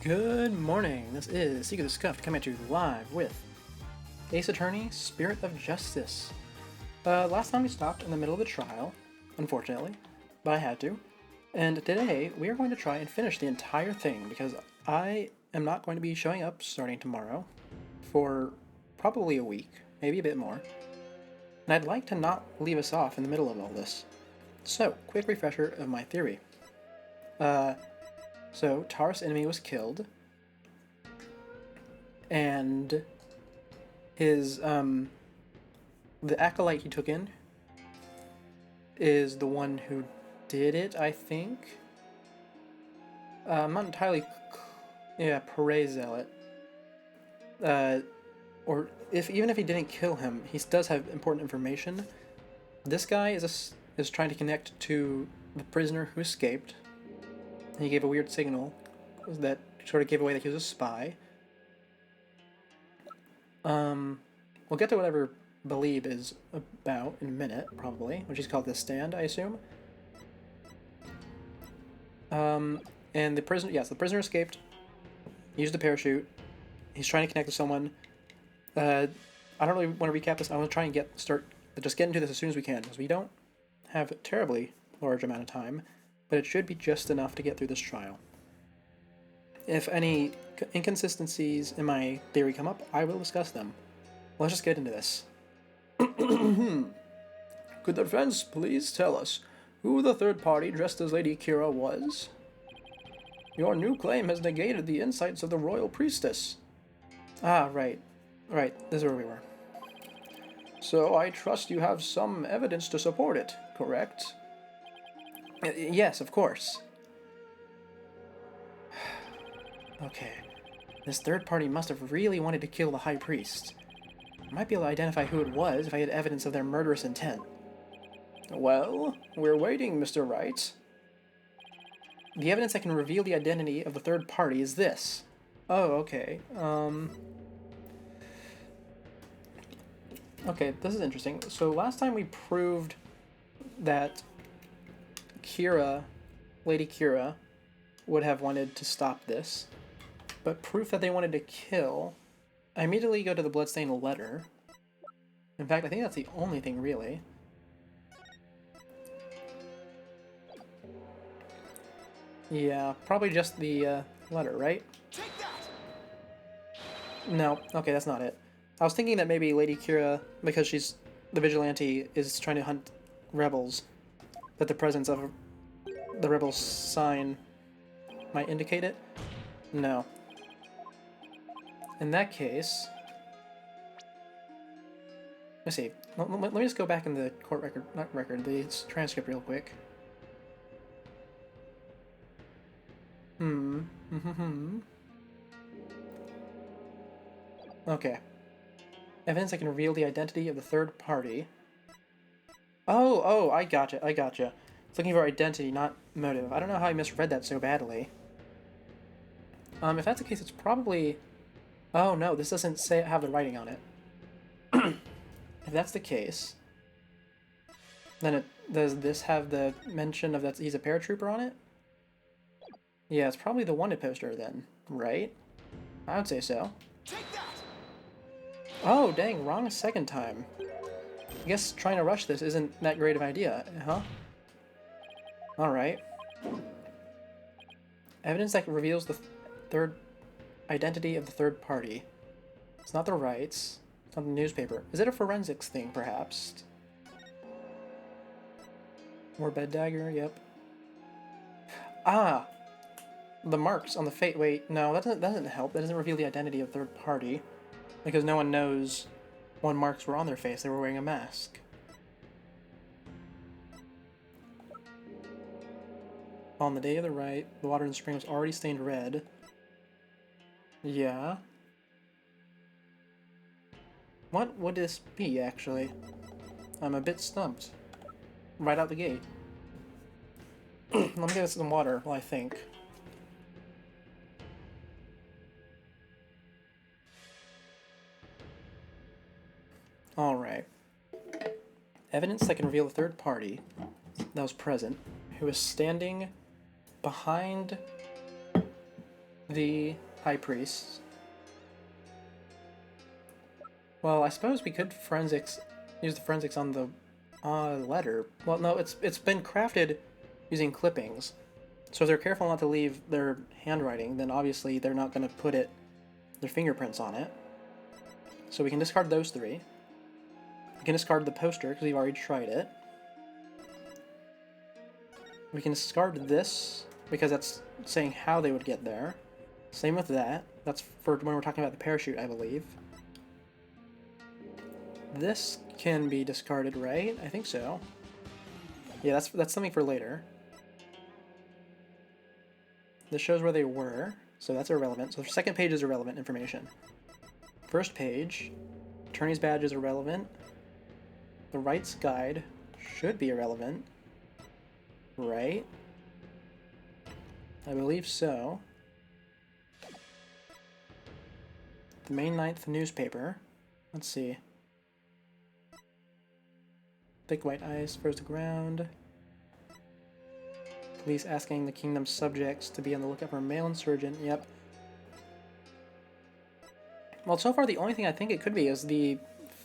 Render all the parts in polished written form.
Good morning. This is Seek of the Scuffed coming at you live with Ace Attorney, Spirit of Justice. Last time we stopped in the middle of the trial, unfortunately, but I had to. And today we are going to try and finish the entire thing because I am not going to be showing up starting tomorrow for probably a week, maybe a bit more. And I'd like to not leave us off in the middle of all this. So, quick refresher of my theory. So Taurus' enemy was killed, and his the acolyte he took in is the one who did it, I think. I'm not entirely, yeah, Perez Zealot. Or even if he didn't kill him, he does have important information. This guy is trying to connect to the prisoner who escaped. He gave a weird signal that sort of gave away that he was a spy. We'll get to whatever Belieb is about in a minute, probably, which is called the Stand, I assume. And the prisoner, yes, the prisoner escaped. He used a parachute. He's trying to connect to someone. I don't really want to recap this. I want to try and just get into this as soon as we can, because we don't have a terribly large amount of time, but it should be just enough to get through this trial. If any inconsistencies in my theory come up, I will discuss them. Let's just get into this. Could the defense please tell us who the third party dressed as Lady Kira was? Your new claim has negated the insights of the royal priestess. Ah, right. Right, this is where we were. So I trust you have some evidence to support it, correct? Yes, of course. Okay. This third party must have really wanted to kill the High Priest. I might be able to identify who it was if I had evidence of their murderous intent. Well, we're waiting, Mr. Wright. The evidence that can reveal the identity of the third party is this. Oh, okay. Okay, this is interesting. So last time we proved that Lady Kira, would have wanted to stop this, but proof that they wanted to kill, I immediately go to the bloodstained letter. In fact, I think that's the only thing, really. Yeah, probably just the letter, right? No, okay, that's not it. I was thinking that maybe Lady Kira, because she's the vigilante, is trying to hunt rebels, that the presence of the rebel sign might indicate it. No. In that case, let's see. Let me just go back in the court record, not record, the transcript real quick. Okay. Evidence that can reveal the identity of the third party. Oh, I gotcha. It's looking for identity, not motive. I don't know how I misread that so badly. If that's the case, it's probably... Oh no, this doesn't have the writing on it. If that's the case, then does this have the mention of that he's a paratrooper on it? Yeah, it's probably the wanted poster then, right? I would say so. Oh, dang, wrong a second time. I guess trying to rush this isn't that great of an idea, huh? Alright. Evidence that reveals the third identity of the third party. It's not the rights. It's not the newspaper. Is it a forensics thing, perhaps? More bed dagger, yep. Ah! The marks on the face. Wait, no, that doesn't help. That doesn't reveal the identity of third party. Because no one knows what marks were on their face. They were wearing a mask. On the day of the rite, the water in the spring was already stained red. Yeah. What would this be, actually? I'm a bit stumped. Right out the gate. Let me get some water while I think. Alright. Evidence that can reveal the third party that was present, who was standing behind the High Priest. Well, I suppose we could use the forensics on the letter. Well, no, it's been crafted using clippings. So if they're careful not to leave their handwriting, then obviously they're not going to put their fingerprints on it. So we can discard those three. We can discard the poster because we've already tried it. We can discard this because that's saying how they would get there. Same with that. That's for when we're talking about the parachute, I believe. This can be discarded, right? I think so. Yeah, that's something for later. This shows where they were, so that's irrelevant. So the second page is irrelevant information. First page, attorney's badge is irrelevant. The rights guide should be irrelevant, right? I believe so. The May 9th newspaper. Let's see. Thick white ice froze the ground. Police asking the kingdom's subjects to be on the lookout for a male insurgent. Yep. Well, so far the only thing I think it could be is the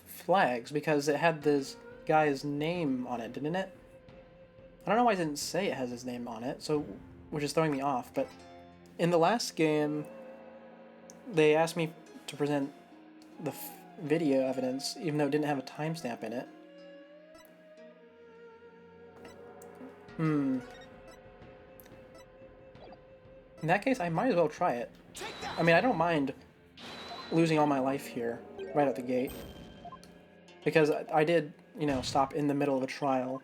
flags, because it had this guy's name on it, didn't it? I don't know why it didn't say it has his name on it, so which is throwing me off, but in the last game, they asked me to present the video evidence, even though it didn't have a timestamp in it. In that case, I might as well try it. I mean, I don't mind losing all my life here, right out the gate. Because I did, stop in the middle of a trial.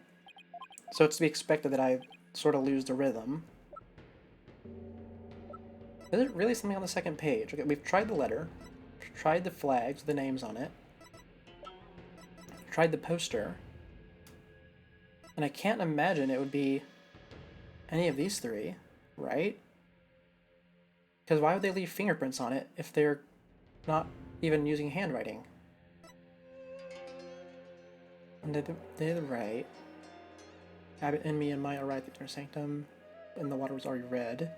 So it's to be expected that I sort of lose the rhythm. Is it really something on the second page? Okay, we've tried the letter, tried the flags, the names on it, tried the poster, and I can't imagine it would be any of these three, right? Because why would they leave fingerprints on it if they're not even using handwriting? And they're the right. Abbott and me and Maya arrived at their sanctum, and the water was already red.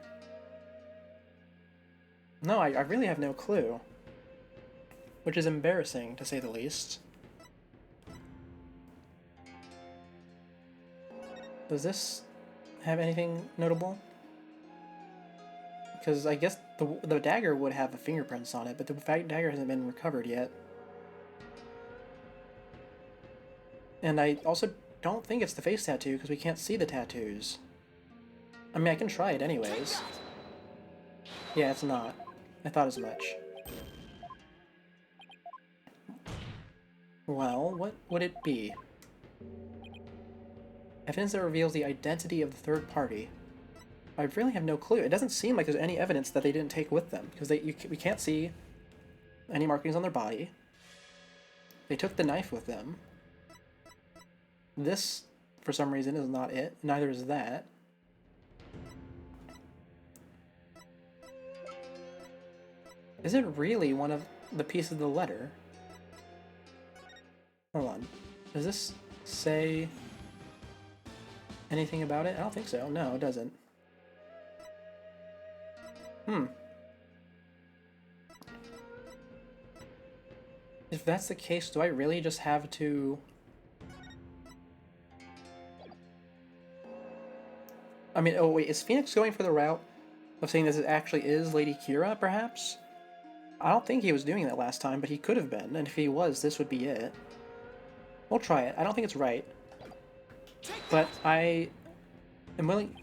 No, I really have no clue. Which is embarrassing, to say the least. Does this have anything notable? Because I guess the dagger would have the fingerprints on it, but the dagger hasn't been recovered yet. And I also don't think it's the face tattoo, because we can't see the tattoos. I mean, I can try it anyways. Yeah, it's not. I thought as much. Well, what would it be? Evidence that reveals the identity of the third party. I really have no clue. It doesn't seem like there's any evidence that they didn't take with them, because we can't see any markings on their body. They took the knife with them. This, for some reason, is not it. Neither is that. Is it really one of the pieces of the letter? Hold on. Does this say anything about it? I don't think so. No, it doesn't. If that's the case, do I really just have to... I mean, oh wait, is Phoenix going for the route of saying this actually is Lady Kira, perhaps? I don't think he was doing that last time, but he could have been, and if he was, this would be it. We'll try it. I don't think it's right. But I am willing...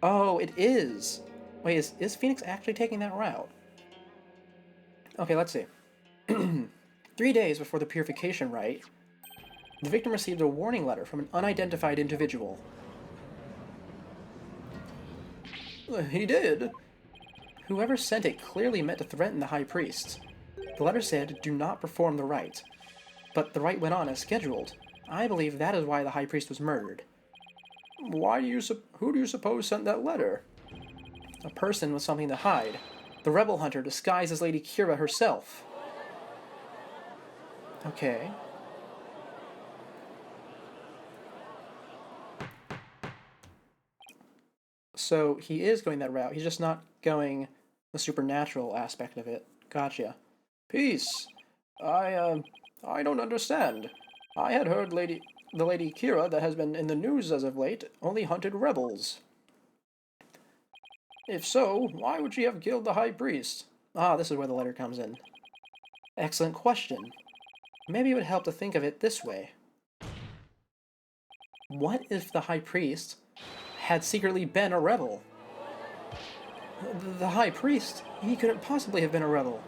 Oh, it is! Wait, is Phoenix actually taking that route? Okay, let's see. 3 days before the purification rite, the victim received a warning letter from an unidentified individual. He did. Whoever sent it clearly meant to threaten the High Priest. The letter said, "Do not perform the rite." But the rite went on as scheduled. I believe that is why the High Priest was murdered. Who do you suppose sent that letter? A person with something to hide. The rebel hunter disguised as Lady Kira herself. Okay. So he is going that route. He's just not going the supernatural aspect of it. Gotcha. Peace. I don't understand. I had heard the Lady Kira that has been in the news as of late only hunted rebels. If so, why would she have killed the High Priest? Ah, this is where the letter comes in. Excellent question. Maybe it would help to think of it this way. What if the High Priest had secretly been a rebel? The High Priest? He couldn't possibly have been a rebel.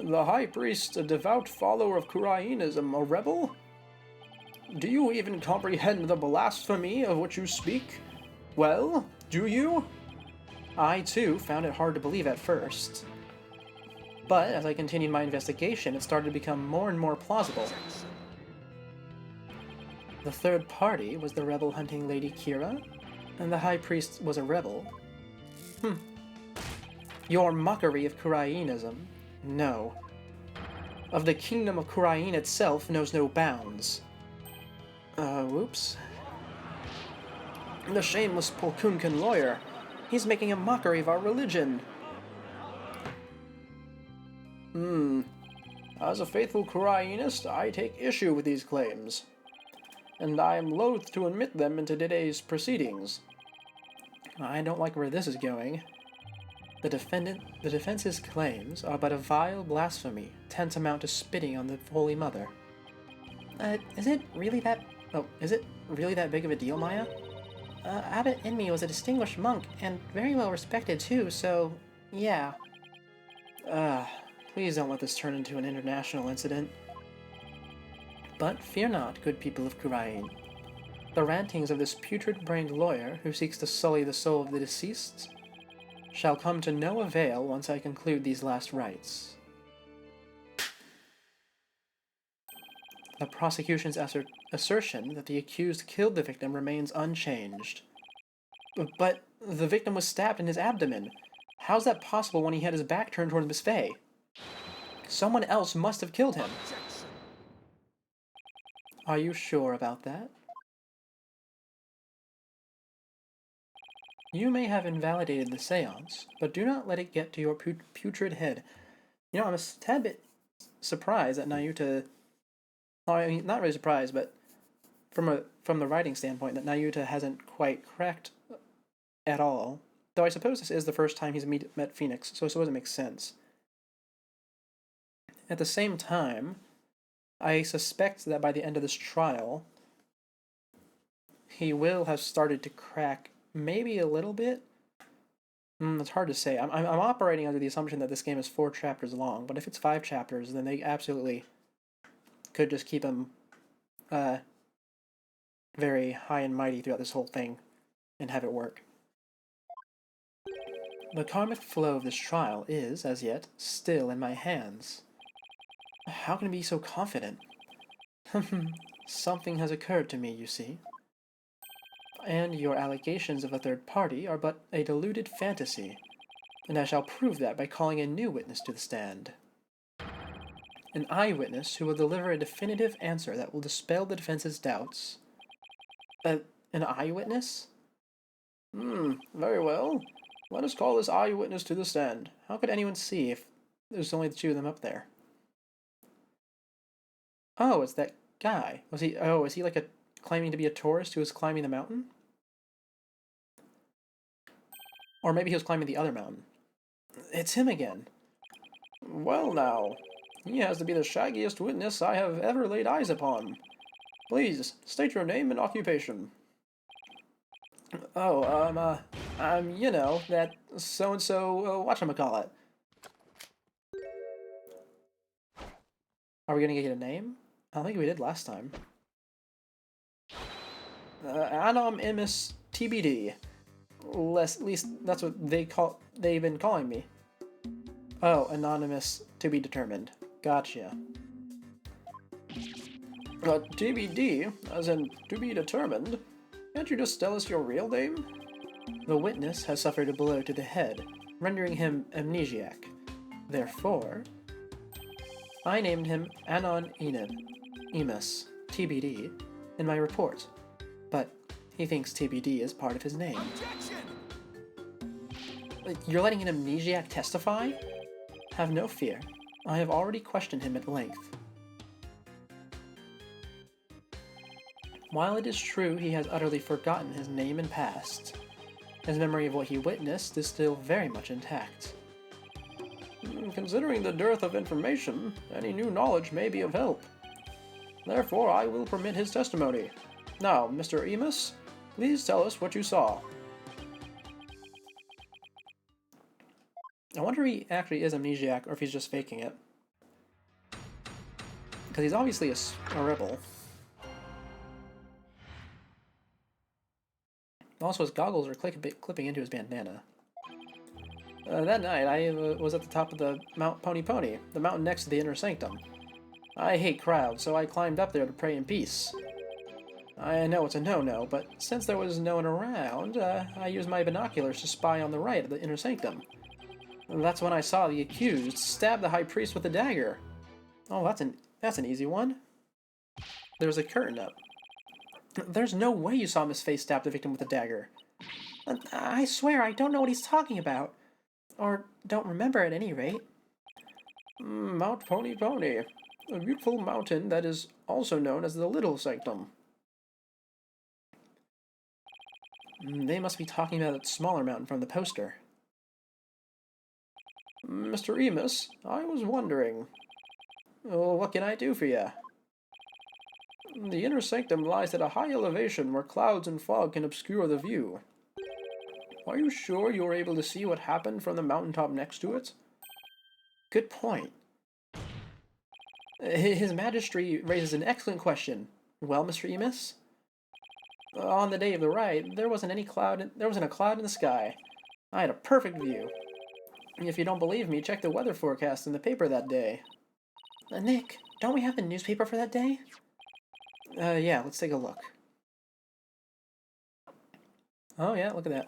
The High Priest, a devout follower of Kurainism, a rebel? Do you even comprehend the blasphemy of which you speak? Well, do you? I, too, found it hard to believe at first. But as I continued my investigation, it started to become more and more plausible. The third party was the rebel hunting Lady Kira, and the High Priest was a rebel. Your mockery of Kurainism? No. Of the kingdom of Kurain itself knows no bounds. Whoops. The shameless Polkunkan lawyer. He's making a mockery of our religion. As a faithful Kurainist, I take issue with these claims, and I am loath to admit them into today's proceedings. I don't like where this is going. The defense's claims are but a vile blasphemy, tantamount to spitting on the Holy Mother. Is it really that big of a deal, Maya? Abbot Inmi was a distinguished monk, and very well respected too, so, yeah. Please don't let this turn into an international incident. But fear not, good people of Kurain. The rantings of this putrid-brained lawyer who seeks to sully the soul of the deceased shall come to no avail once I conclude these last rites. The prosecution's assertion that the accused killed the victim remains unchanged. But the victim was stabbed in his abdomen. How's that possible when he had his back turned towards Miss Faye? Someone else must have killed him. Are you sure about that? You may have invalidated the seance, but do not let it get to your putrid head. You know, I'm a tad bit surprised that Nayuta... I mean, not really surprised, but from the writing standpoint, that Nayuta hasn't quite cracked at all. Though I suppose this is the first time he's met Phoenix, so I suppose it makes sense. At the same time, I suspect that by the end of this trial, he will have started to crack maybe a little bit. It's hard to say. I'm operating under the assumption that this game is 4 chapters long, but if it's 5 chapters, then they absolutely could just keep him very high and mighty throughout this whole thing and have it work. The karmic flow of this trial is, as yet, still in my hands. How can I be so confident? Something has occurred to me, you see. And your allegations of a third party are but a deluded fantasy, and I shall prove that by calling a new witness to the stand. An eyewitness who will deliver a definitive answer that will dispel the defense's doubts. An eyewitness? Very well. Let us call this eyewitness to the stand. How could anyone see if there's only the 2 of them up there? Oh, it's that guy. Is he like claiming to be a tourist who was climbing the mountain? Or maybe he was climbing the other mountain. It's him again. Well now, he has to be the shaggiest witness I have ever laid eyes upon. Please, state your name and occupation. I'm, you know, that so-and-so, whatchamacallit. Are we gonna get a name? I don't think we did last time. Anom Imis TBD. At least that's what they've been calling me. Oh, anonymous to be determined. Gotcha. TBD, as in to be determined? Can't you just tell us your real name? The witness has suffered a blow to the head, rendering him amnesiac. Therefore, I named him Anon Imis, TBD, in my report, but he thinks TBD is part of his name. You're letting an amnesiac testify? Have no fear. I have already questioned him at length. While it is true he has utterly forgotten his name and past, his memory of what he witnessed is still very much intact. Considering the dearth of information, any new knowledge may be of help. Therefore, I will permit his testimony. Now, Mr. Emus, please tell us what you saw. I wonder if he actually is amnesiac or if he's just faking it. Because he's obviously a rebel. Also, his goggles are clipping into his bandana. That night, I was at the top of the Mount Pony Pony, the mountain next to the Inner Sanctum. I hate crowds, so I climbed up there to pray in peace. I know it's a no-no, but since there was no one around, I used my binoculars to spy on the right of the Inner Sanctum. That's when I saw the accused stab the High Priest with a dagger. Oh, that's an easy one. There's a curtain up. There's no way you saw Miss Face stab the victim with a dagger. I swear I don't know what he's talking about. Or don't remember at any rate. Mount Pony Pony, a beautiful mountain that is also known as the Little Sanctum. They must be talking about that smaller mountain from the poster. Mr. Emus, I was wondering. What can I do for you? The Inner Sanctum lies at a high elevation where clouds and fog can obscure the view. Are you sure you were able to see what happened from the mountaintop next to it? Good point. His Majesty raises an excellent question. Well, Mr. Emus? On the day of the ride, there wasn't a cloud in the sky. I had a perfect view. If you don't believe me, check the weather forecast in the paper that day. Nick, don't we have the newspaper for that day? Yeah, let's take a look. Oh yeah, look at that.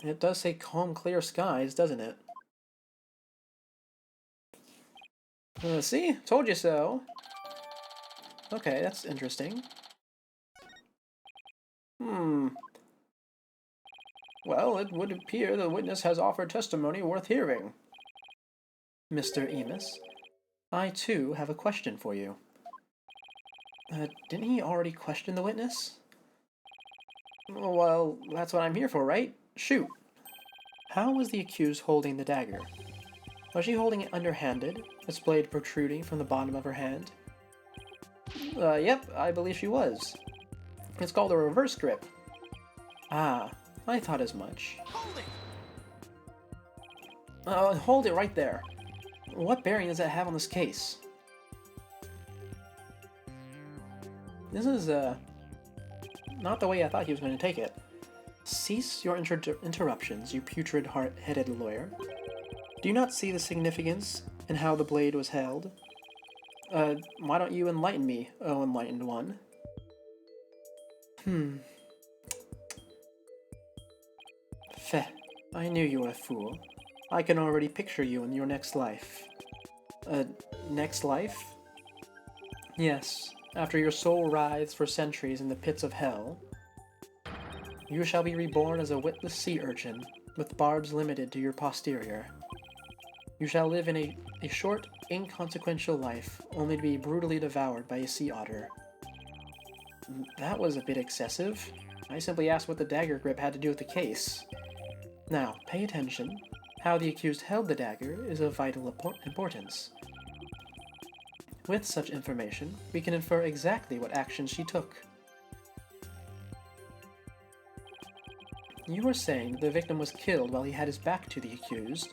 It does say calm, clear skies, doesn't it? See? Told you so. Okay, that's interesting. Well, it would appear the witness has offered testimony worth hearing. Mr. Emus, I too have a question for you. Didn't he already question the witness? Well, that's what I'm here for, right? Shoot. How was the accused holding the dagger? Was she holding it underhanded, its blade protruding from the bottom of her hand? Yep, I believe she was. It's called a reverse grip. Ah, I thought as much. Hold it right there. What bearing does that have on this case? This is, not the way I thought he was going to take it. Cease your interruptions, you putrid-headed lawyer. Do you not see the significance in how the blade was held? Why don't you enlighten me, O enlightened one? Feh, I knew you were a fool. I can already picture you in your next life. Next life? Yes, after your soul writhes for centuries in the pits of hell, you shall be reborn as a witless sea urchin, with barbs limited to your posterior. You shall live in a short, inconsequential life, only to be brutally devoured by a sea otter. That was a bit excessive. I simply asked what the dagger grip had to do with the case. Now, pay attention. How the accused held the dagger is of vital importance. With such information, we can infer exactly what actions she took. You were saying the victim was killed while he had his back to the accused.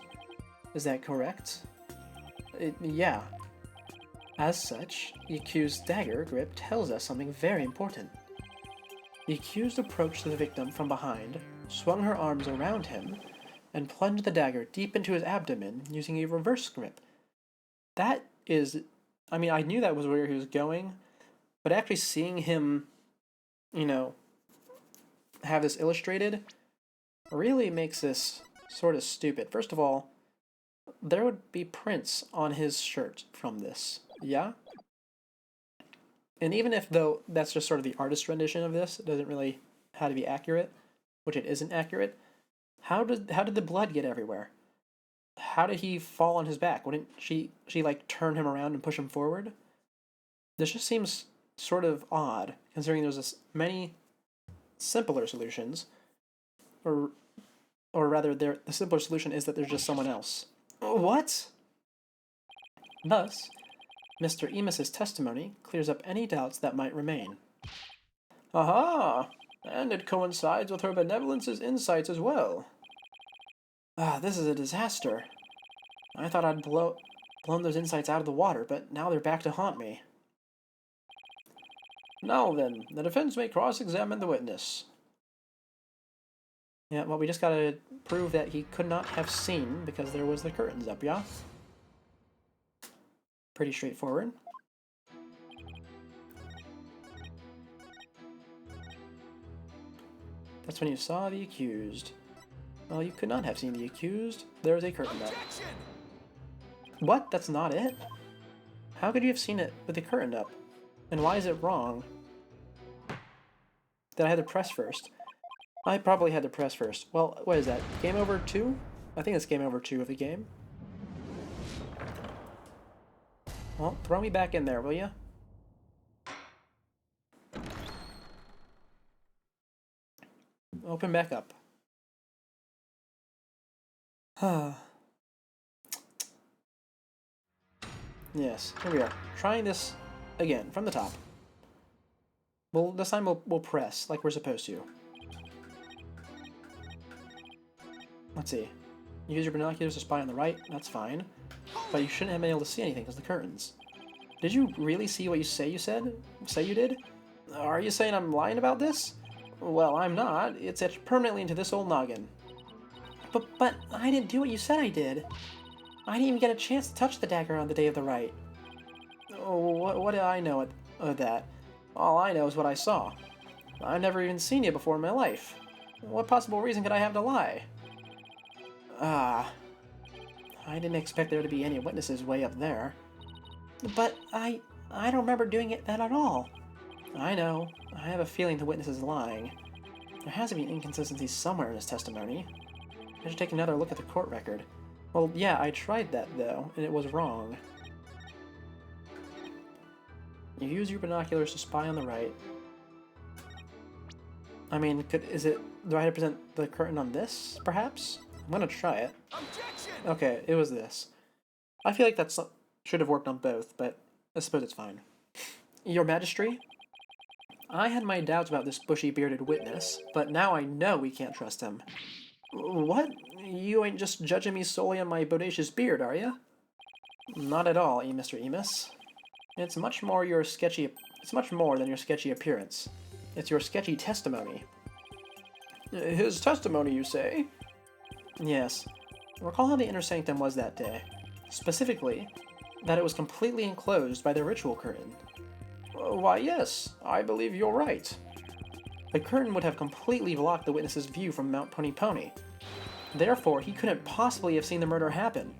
Is that correct? Yeah. As such, the accused's dagger grip tells us something very important. The accused approached the victim from behind, swung her arms around him, and plunged the dagger deep into his abdomen using a reverse grip. That is... I mean, I knew that was where he was going, but actually seeing him, have this illustrated really makes this sort of stupid. First of all, there would be prints on his shirt from this, yeah? And even if, though, that's just sort of the artist rendition of this, it doesn't really have to be accurate, which it isn't accurate, How did the blood get everywhere? How did he fall on his back? Wouldn't she like turn him around and push him forward? This just seems sort of odd, considering there's this many simpler solutions, or rather, the simpler solution is that there's just someone else. What? Thus, Mr. Emus's testimony clears up any doubts that might remain. Aha! And it coincides with her benevolence's insights as well. Ah, this is a disaster. I thought I'd blown those insights out of the water, but now they're back to haunt me. Now then, the defense may cross-examine the witness. Yeah, well, we just gotta prove that he could not have seen because there was the curtains up, yeah? Pretty straightforward. That's when you saw the accused. Well, you could not have seen the accused. There is a curtain up. What? That's not it? How could you have seen it with the curtain up? And why is it wrong? Did I have to press first? I probably had to press first. Well, what is that? Game over 2? I think it's game over 2 of the game. Well, throw me back in there, will you? Open back up. Yes, here we are. Trying this again, from the top. Well, this time we'll press, like we're supposed to. Let's see. Use your binoculars to spy on the right, that's fine. But you shouldn't have been able to see anything because of the curtains. Did you really see what you say you did? Are you saying I'm lying about this? Well, I'm not. It's etched permanently into this old noggin. But I didn't do what you said I did. I didn't even get a chance to touch the dagger on the day of the rite. Oh, what do I know of that? All I know is what I saw. I've never even seen you before in my life. What possible reason could I have to lie? I didn't expect there to be any witnesses way up there. But I don't remember doing that at all. I know. I have a feeling the witness is lying. There has to be an inconsistency somewhere in his testimony. I should take another look at the court record. Well, yeah, I tried that, though, and it was wrong. You use your binoculars to spy on the right. I mean, do I have to present the curtain on this, perhaps? I'm gonna try it. Objection! Okay, it was this. I feel like that should have worked on both, but I suppose it's fine. Your Majesty? I had my doubts about this bushy-bearded witness, but now I know we can't trust him. What? You ain't just judging me solely on my bodacious beard, are you? Not at all, Mr. Emus. It's much more than your sketchy appearance. It's your sketchy testimony. His testimony, you say? Yes. Recall how the inner sanctum was that day. Specifically, that it was completely enclosed by the ritual curtain. Why, yes, I believe you're right. The curtain would have completely blocked the witness's view from Mount Pony. Therefore, he couldn't possibly have seen the murder happen.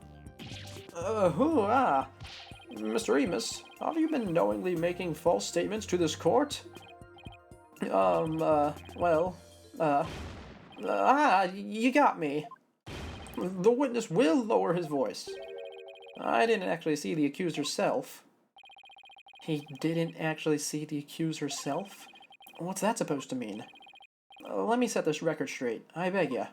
Mr. Emus, have you been knowingly making false statements to this court? You got me. The witness will lower his voice. I didn't actually see the accused herself. He didn't actually see the accused herself? What's that supposed to mean? Let me set this record straight, I beg ya.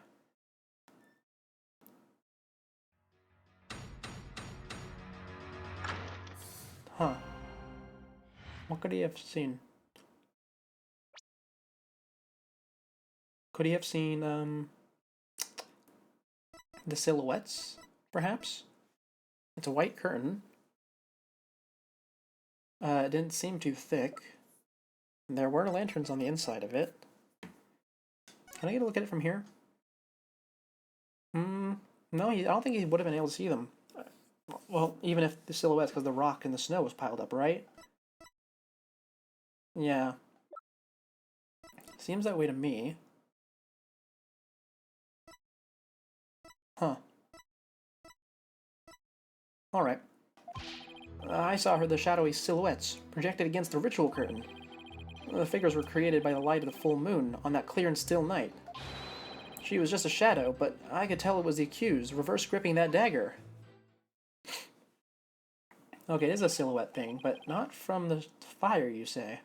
Huh. What could he have seen? Could he have seen, the silhouettes, perhaps? It's a white curtain. It didn't seem too thick. There were lanterns on the inside of it. Can I get a look at it from here? No, I don't think he would have been able to see them. Well, even if the silhouettes, because the rock and the snow was piled up, right? Yeah. Seems that way to me. Huh. Alright. I saw the shadowy silhouettes projected against the ritual curtain. The figures were created by the light of the full moon on that clear and still night. She was just a shadow, but I could tell it was the accused, reverse gripping that dagger. Okay, it is a silhouette thing, but not from the fire, you say.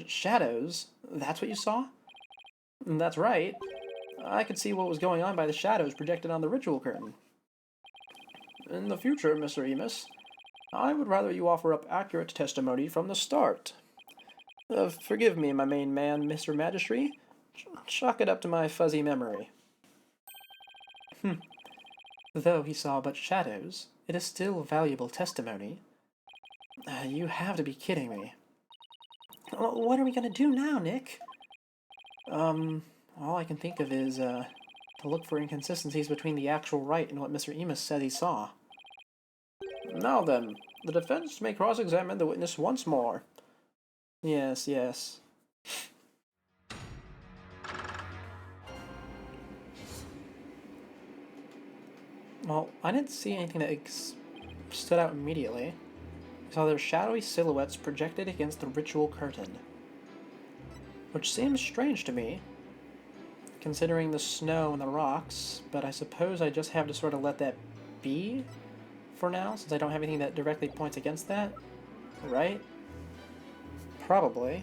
Shadows? That's what you saw? That's right. I could see what was going on by the shadows projected on the ritual curtain. In the future, Mr. Emus, I would rather you offer up accurate testimony from the start. Forgive me, my main man, Mr. Magistry. Chalk it up to my fuzzy memory. Though he saw but shadows, it is still valuable testimony. You have to be kidding me. What are we gonna do now, Nick? All I can think of is, to look for inconsistencies between the actual rite and what Mr. Emus said he saw. Now then, the defense may cross-examine the witness once more. Yes, yes. Well, I didn't see anything that stood out immediately. I saw their shadowy silhouettes projected against the ritual curtain. Which seems strange to me, considering the snow and the rocks, but I suppose I just have to sort of let that be for now, since I don't have anything that directly points against that, right? Probably.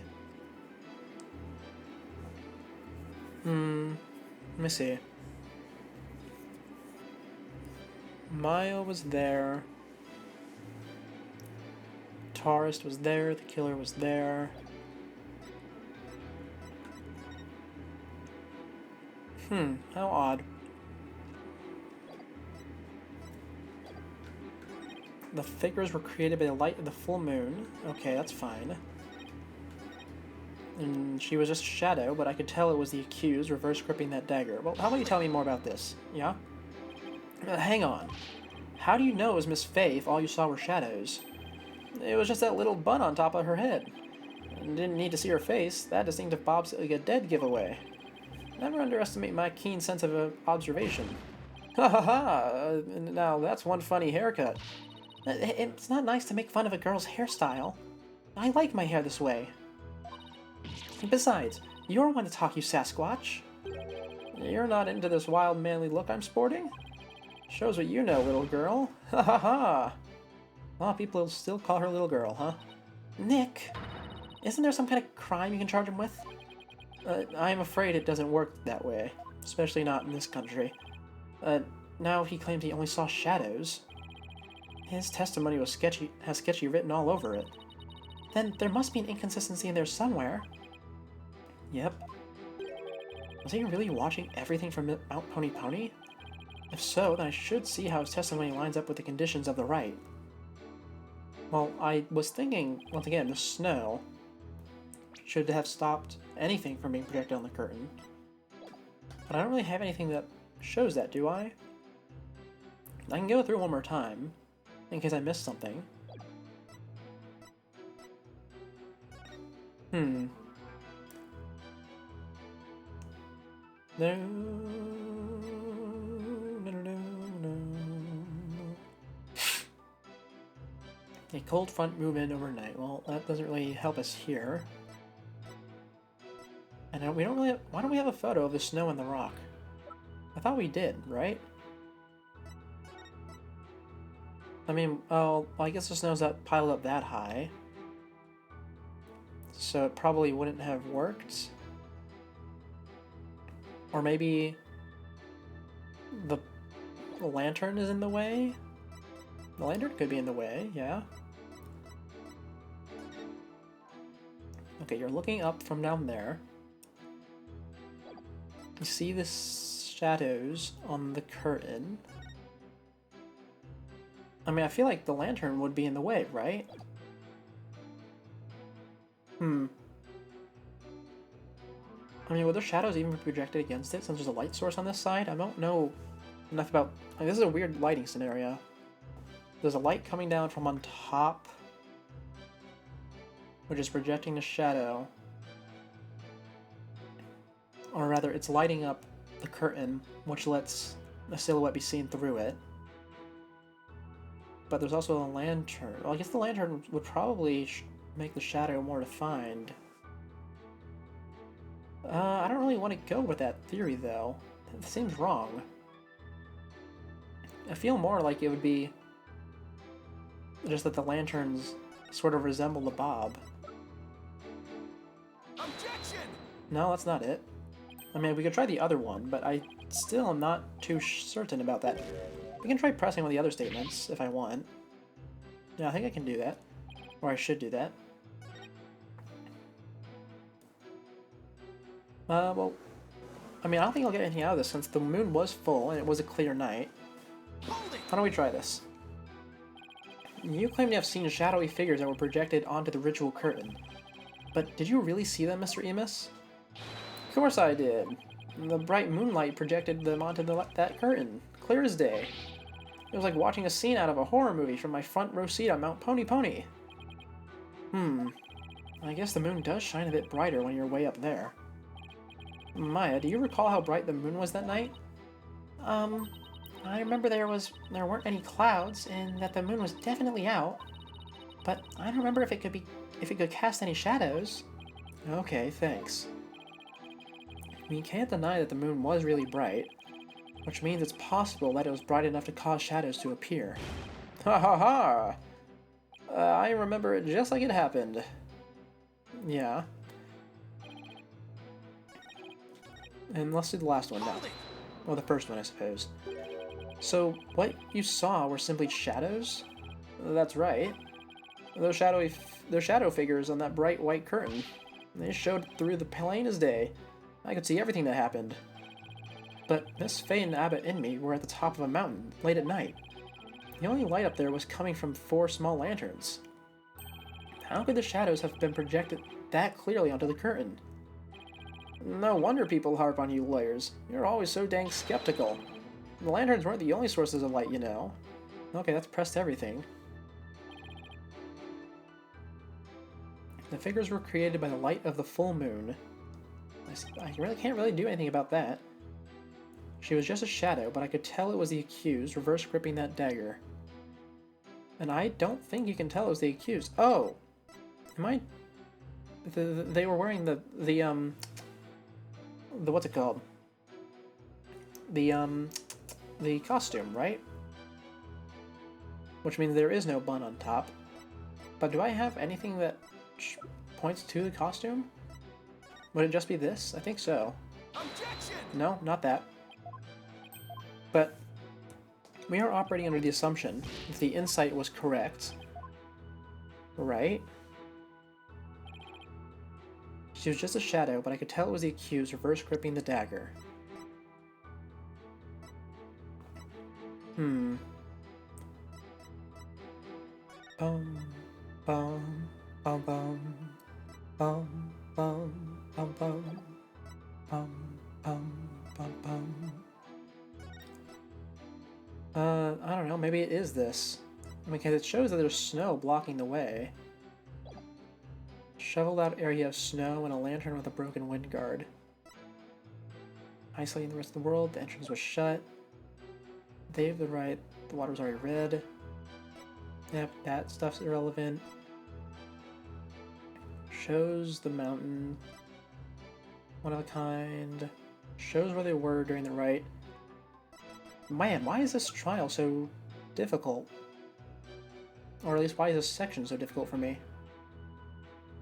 Let me see. Maya was there. Taurus was there, the killer was there. How odd. The figures were created by the light of the full moon. Okay, that's fine. And she was just a shadow, but I could tell it was the accused reverse gripping that dagger. Well, how about you tell me more about this? Yeah? Hang on. How do you know it was Miss Faye if all you saw were shadows? It was just that little bun on top of her head. And didn't need to see her face. That distinctive bob's like a dead giveaway. Never underestimate my keen sense of observation. Ha ha ha! Now that's one funny haircut. It's not nice to make fun of a girl's hairstyle. I like my hair this way. Besides, you're one to talk, you Sasquatch. You're not into this wild, manly look I'm sporting? Shows what you know, little girl. Ha ha ha! A lot of people still call her little girl, huh? Nick, isn't there some kind of crime you can charge him with? I'm afraid it doesn't work that way, especially not in this country. Now he claims he only saw shadows. His testimony was has sketchy written all over it. Then there must be an inconsistency in there somewhere. Yep. Was he really watching everything from Mount Pony Pony? If so, then I should see how his testimony lines up with the conditions of the rite. Well, I was thinking, once again, the snow should have stopped anything from being projected on the curtain. But I don't really have anything that shows that, do I? I can go through one more time, in case I missed something. No. A cold front move in overnight. Well, that doesn't really help us here. And we don't really. Why don't we have a photo of the snow and the rock? I thought we did, right? I mean, oh, well, I guess the snow's not piled up that high, so it probably wouldn't have worked. Or maybe the lantern is in the way? The lantern could be in the way, yeah. Okay, you're looking up from down there. You see the shadows on the curtain. I mean, I feel like the lantern would be in the way, right? I mean, would the shadows even be projected against it since there's a light source on this side? I don't know enough about... Like, this is a weird lighting scenario. There's a light coming down from on top, which is projecting a shadow. Or rather, it's lighting up the curtain, which lets a silhouette be seen through it. But there's also a lantern. Well, I guess the lantern would probably make the shadow more defined. I don't really want to go with that theory, though. It seems wrong. I feel more like it would be just that the lanterns sort of resemble the Bob. Objection! No, that's not it. I mean, we could try the other one, but I still am not too certain about that. We can try pressing one of the other statements if I want. Yeah, I think I can do that. Or I should do that. Well, I mean, I don't think I'll get anything out of this since the moon was full and it was a clear night. Why don't we try this? You claim to have seen shadowy figures that were projected onto the ritual curtain. But did you really see them, Mr. Emus? Of course I did. The bright moonlight projected them onto that curtain, clear as day. It was like watching a scene out of a horror movie from my front row seat on Mount Pony Pony. I guess the moon does shine a bit brighter when you're way up there. Maya, do you recall how bright the moon was that night? I remember there weren't any clouds and that the moon was definitely out. But I don't remember if it could cast any shadows. Okay, thanks. We can't deny that the moon was really bright, which means it's possible that it was bright enough to cause shadows to appear. Ha ha ha! I remember it just like it happened. Yeah. And let's do the last one now. Well, the first one, I suppose. So, what you saw were simply shadows? That's right. Those shadow figures on that bright white curtain. They showed through the plain as day. I could see everything that happened. But Miss Faye and Abbott and me were at the top of a mountain, late at night. The only light up there was coming from 4 small lanterns. How could the shadows have been projected that clearly onto the curtain? No wonder people harp on you lawyers. You're always so dang skeptical. The lanterns weren't the only sources of light, you know. Okay, that's pressed everything. The figures were created by the light of the full moon. I really can't do anything about that. She was just a shadow, but I could tell it was the accused reverse gripping that dagger. And I don't think you can tell it was the accused. Oh! Am I... They were wearing the what's it called? The costume, right? Which means there is no bun on top. But do I have anything that points to the costume? Would it just be this? I think so. Objection! No, not that. But we are operating under the assumption if the insight was correct, right? She was just a shadow, but I could tell it was the accused reverse gripping the dagger. Bum, bum, bum, bum, bum, bum, bum, bum, bum, bum, bum, bum. I don't know, maybe it is this. Because it shows that there's snow blocking the way. Shoveled out area of snow and a lantern with a broken wind guard. Isolating the rest of the world, the entrance was shut. They have the right, the water's already red. Yep, that stuff's irrelevant. Shows the mountain. One of a kind. Shows where they were during the rite. Man, why is this trial so difficult? Or at least, why is this section so difficult for me?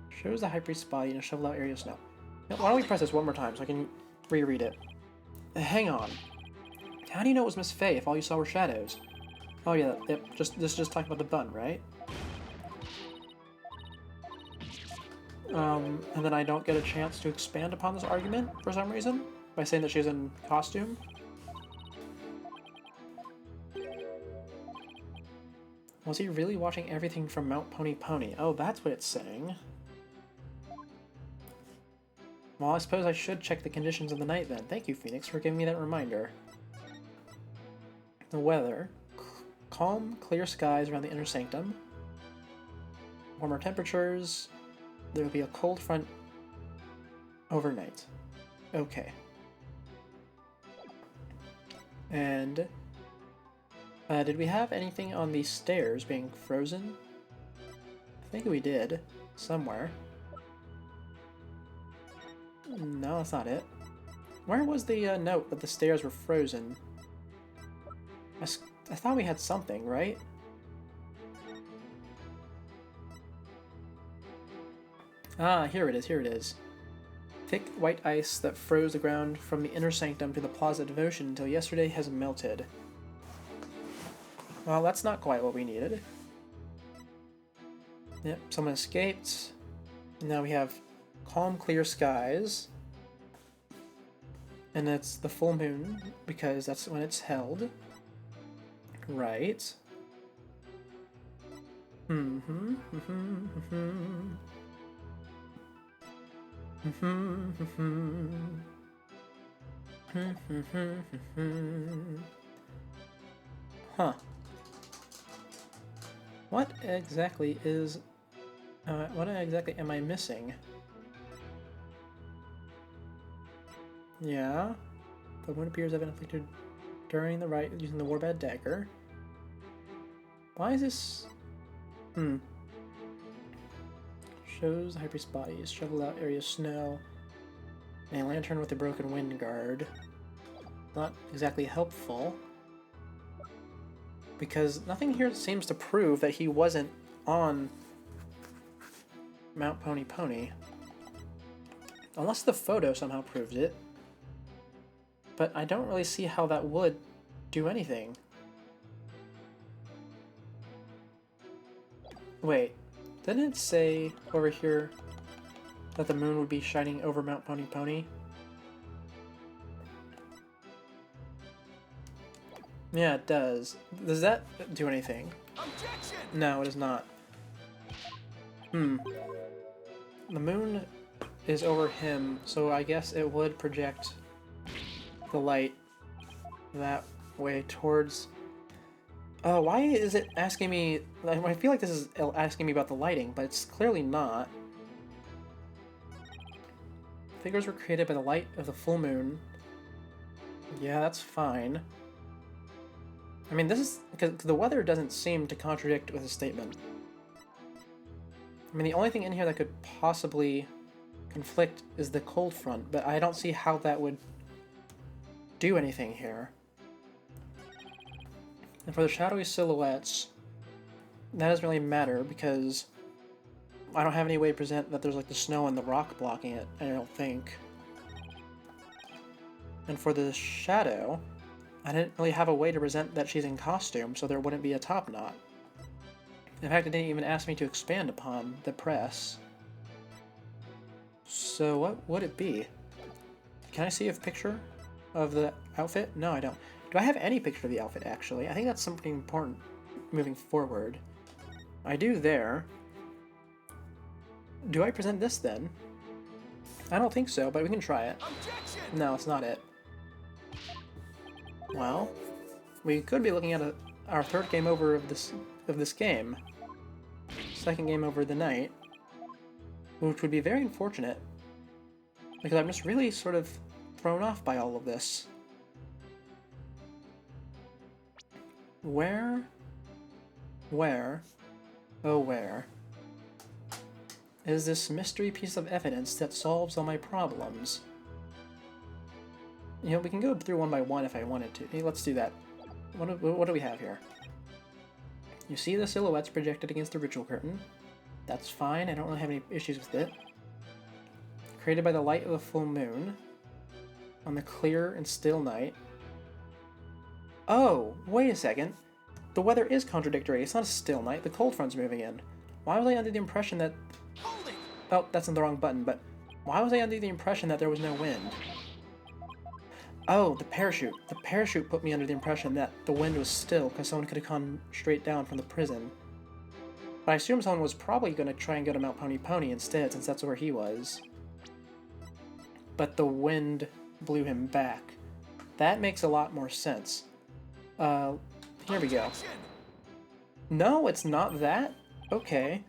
Shows the High Priest's body in a shoveled out area of snow. Now, why don't we press this one more time so I can reread it? Hang on. How do you know it was Miss Faye if all you saw were shadows? Oh yeah, yep, this just talking about the bun, right? And then I don't get a chance to expand upon this argument for some reason by saying that she's in costume. Was he really watching everything from Mount Pony Pony? Oh, that's what it's saying. Well, I suppose I should check the conditions of the night then. Thank you, Phoenix, for giving me that reminder. The weather. Calm, clear skies around the inner sanctum. Warmer temperatures. There will be a cold front overnight. Okay. And did we have anything on the stairs being frozen? I think we did. Somewhere. No, that's not it. Where was the note that the stairs were frozen? I thought we had something, right? Ah, here it is, here it is. Thick white ice that froze the ground from the inner sanctum to the Plaza Devotion until yesterday has melted. Well, that's not quite what we needed. Yep, someone escaped. Now we have calm, clear skies. And it's the full moon, because that's when it's held. Right. Huh. What exactly is... what exactly am I missing? Yeah. The wound appears to have been inflicted during the rite using the Warbad Dagger. Why is this... Shows the High Priest's bodies. Shovel out area of snow. And a lantern with a broken wind guard. Not exactly helpful. Because nothing here seems to prove that he wasn't on Mount Pony Pony. Unless the photo somehow proves it. But I don't really see how that would do anything. Wait, didn't it say over here that the moon would be shining over Mount Pony Pony? Yeah, it does. Does that do anything? Objection! No, it does not. The moon is over him, so I guess it would project the light that way towards... Oh, why is it asking me... I feel like this is asking me about the lighting, but it's clearly not. Figures were created by the light of the full moon. Yeah, that's fine. I mean, this is... because the weather doesn't seem to contradict with a statement. I mean, the only thing in here that could possibly conflict is the cold front, but I don't see how that would do anything here. And for the shadowy silhouettes, that doesn't really matter because I don't have any way to present that there's like the snow and the rock blocking it, I don't think. And for the shadow, I didn't really have a way to present that she's in costume, so there wouldn't be a top knot. In fact, it didn't even ask me to expand upon the press. So what would it be? Can I see a picture of the outfit? No, I don't. Do I have any picture of the outfit, actually? I think that's something important moving forward. I do there. Do I present this, then? I don't think so, but we can try it. Objection! No, it's not it. Well, we could be looking at our third game over of this game. Second game over the night. Which would be very unfortunate. Because I'm just really sort of thrown off by all of this. Where, oh where, is this mystery piece of evidence that solves all my problems? You know, we can go through one by one if I wanted to. Hey, let's do that. What do we have here? You see the silhouettes projected against the ritual curtain. That's fine, I don't really have any issues with it. Created by the light of the full moon on the clear and still night. Oh, wait a second. The weather is contradictory. It's not a still night. The cold front's moving in. Why was I under the impression that... Oh, that's on the wrong button, but... Why was I under the impression that there was no wind? Oh, the parachute. The parachute put me under the impression that the wind was still because someone could have come straight down from the prison. But I assume someone was probably going to try and go to Mount Pony Pony instead, since that's where he was. But the wind blew him back. That makes a lot more sense. Here we go. No, it's not that? Okay.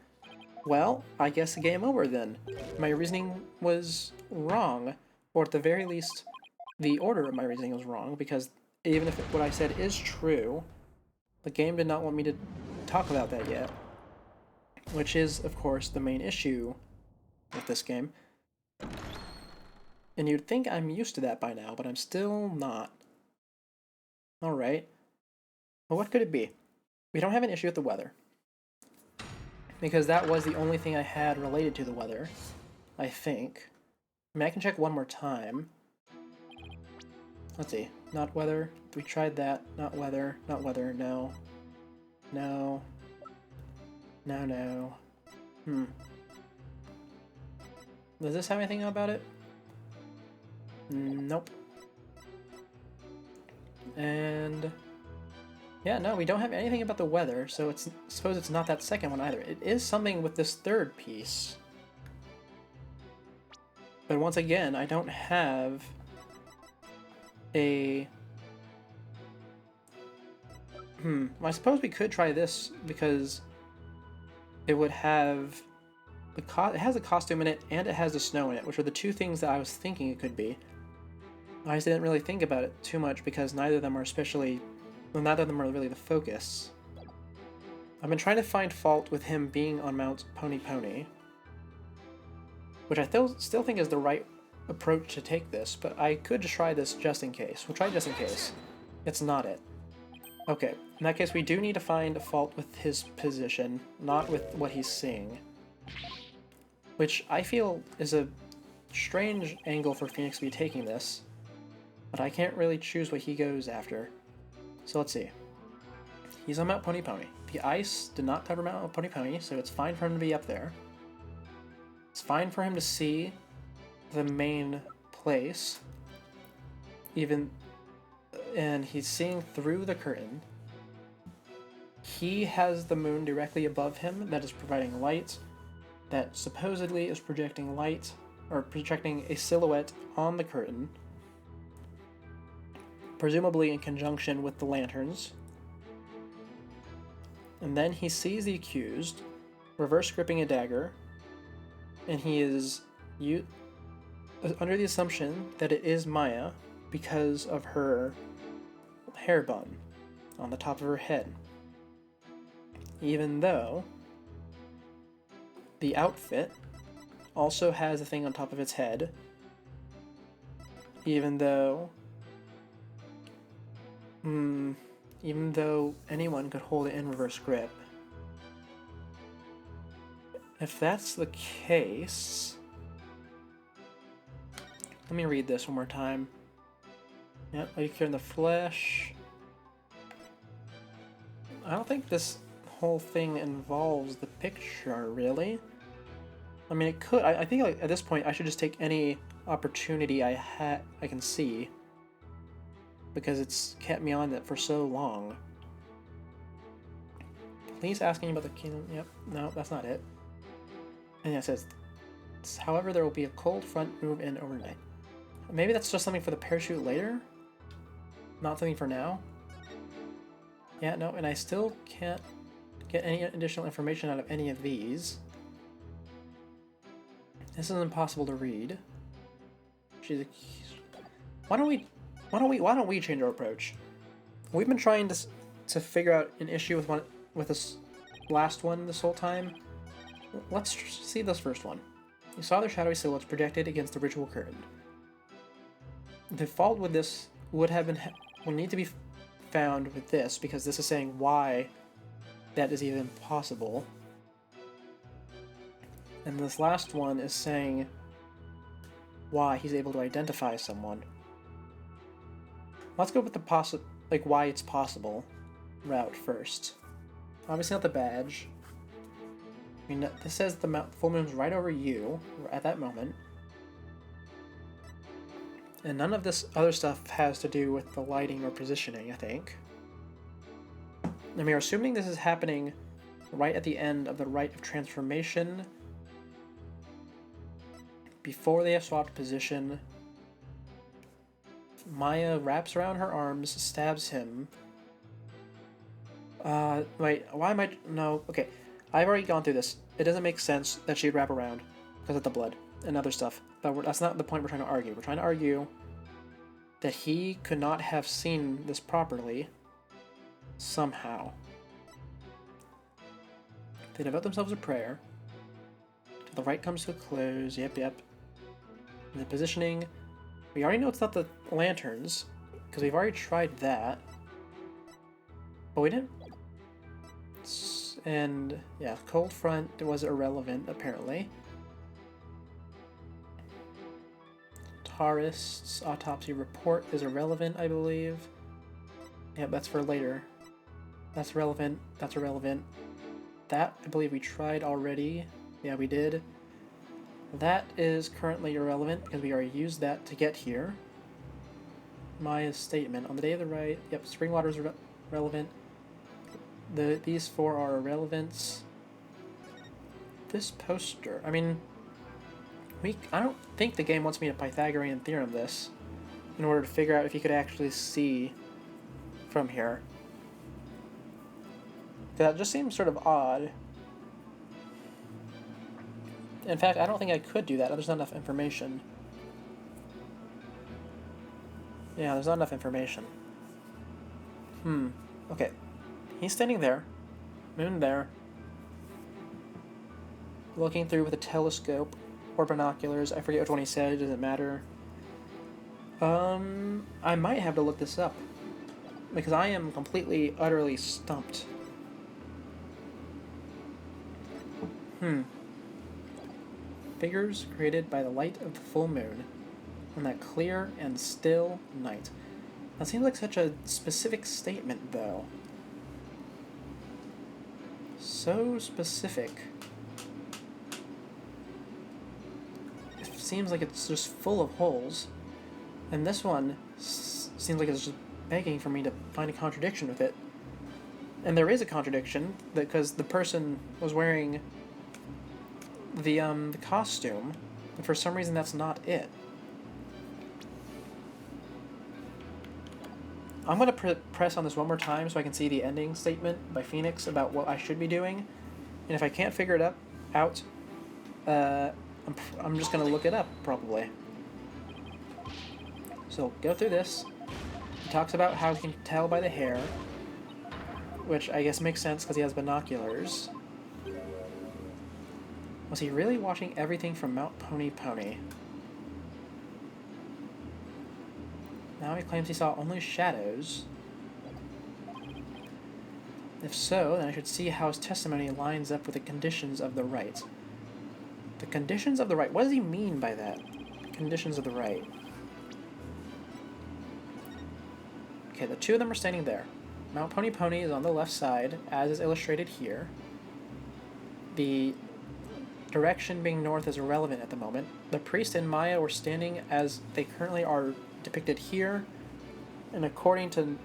Well, I guess game over then. My reasoning was wrong. Or at the very least, the order of my reasoning was wrong, because even if what I said is true, the game did not want me to talk about that yet. Which is, of course, the main issue with this game. And you'd think I'm used to that by now, but I'm still not. Alright. Well, what could it be? We don't have an issue with the weather. Because that was the only thing I had related to the weather, I think. I mean, I can check one more time. Let's see. Not weather. We tried that. Not weather. Not weather. No. No. No, no. Does this have anything about it? Nope. And yeah, no, we don't have anything about the weather, so I suppose it's not that second one either. It is something with this third piece. But once again, I don't have a... I suppose we could try this because it would have... it has a costume in it and it has the snow in it, which are the two things that I was thinking it could be. I just didn't really think about it too much because neither of them are especially... well, neither of them are really the focus. I've been trying to find fault with him being on Mount Pony Pony, which I still think is the right approach to take this, but I could try this just in case. We'll try just in case. It's not it. Okay, in that case we do need to find a fault with his position, not with what he's seeing. Which I feel is a strange angle for Phoenix to be taking this, but I can't really choose what he goes after. So let's see. He's on Mount Pony Pony. The ice did not cover Mount Pony Pony, so it's fine for him to be up there. It's fine for him to see the main place, and he's seeing through the curtain. He has the moon directly above him that is providing light, that supposedly is projecting light, or projecting a silhouette on the curtain, presumably in conjunction with the lanterns. And then he sees the accused, reverse gripping a dagger, and he is under the assumption that it is Maya because of her hair bun on the top of her head. Even though the outfit also has a thing on top of its head, even though anyone could hold it in reverse grip. If that's the case... let me read this one more time. Yep, like here in the flesh. I don't think this whole thing involves the picture, really. I mean, it could. I think like, at this point I should just take any opportunity I can see, because it's kept me on it for so long. Please asking about the kingdom. Yep, no, that's not it. And yeah, it says, however, there will be a cold front move in overnight. Maybe that's just something for the parachute later? Not something for now? Yeah, no, and I still can't get any additional information out of any of these. This is impossible to read. Why don't we change our approach? We've been trying to figure out an issue with this last one this whole time. Let's see this first one. You saw their shadowy silhouettes projected against the ritual curtain. The fault with this would need to be found with this, because this is saying why that is even possible. And this last one is saying why he's able to identify someone. Let's go with the why it's possible route first. Obviously not the badge. I mean, this says the full moon's right over you at that moment. And none of this other stuff has to do with the lighting or positioning, I think. And we are assuming this is happening right at the end of the Rite of Transformation, before they have swapped position. Maya wraps around her arms, stabs him. Wait, why am I... No, okay. I've already gone through this. It doesn't make sense that she'd wrap around because of the blood and other stuff. But that's not the point we're trying to argue. We're trying to argue that he could not have seen this properly somehow. They devote themselves to prayer. Till the rite comes to a close. Yep. And the positioning We already know it's not the lanterns, because we've already tried that. But we didn't... And, yeah, cold front was irrelevant, apparently. Taurist's autopsy report is irrelevant, I believe. Yeah, that's for later. That's relevant. That's irrelevant. That, I believe we tried already. Yeah, we did. That is currently irrelevant because we already used that to get here. Maya's statement. On the day of the right, yep, spring water is relevant. These four are irrelevant. This poster, I mean, I don't think the game wants me to Pythagorean theorem this in order to figure out if you could actually see from here. That just seems sort of odd. In fact, I don't think I could do that. There's not enough information. Yeah, there's not enough information. Okay. He's standing there. Moon there. Looking through with a telescope or binoculars. I forget which one he said. It doesn't matter. I might have to look this up. Because I am completely, utterly stumped. Figures created by the light of the full moon on that clear and still night. That seems like such a specific statement, though. So specific. It seems like it's just full of holes. And this one seems like it's just begging for me to find a contradiction with it. And there is a contradiction, because the person was wearing the costume, but for some reason that's not it. I'm going to press on this one more time so I can see the ending statement by Phoenix about what I should be doing. And if I can't figure it out, I'm just going to look it up, probably. So, go through this. He talks about how he can tell by the hair, which I guess makes sense because he has binoculars. Was he really watching everything from Mount Pony Pony? Now he claims he saw only shadows. If so, then I should see how his testimony lines up with the conditions of the rite. The conditions of the rite? What does he mean by that? Conditions of the rite. Okay, the two of them are standing there. Mount Pony Pony is on the left side, as is illustrated here. The direction being north is irrelevant at the moment. The priest and Maya were standing as they currently are depicted here, and according to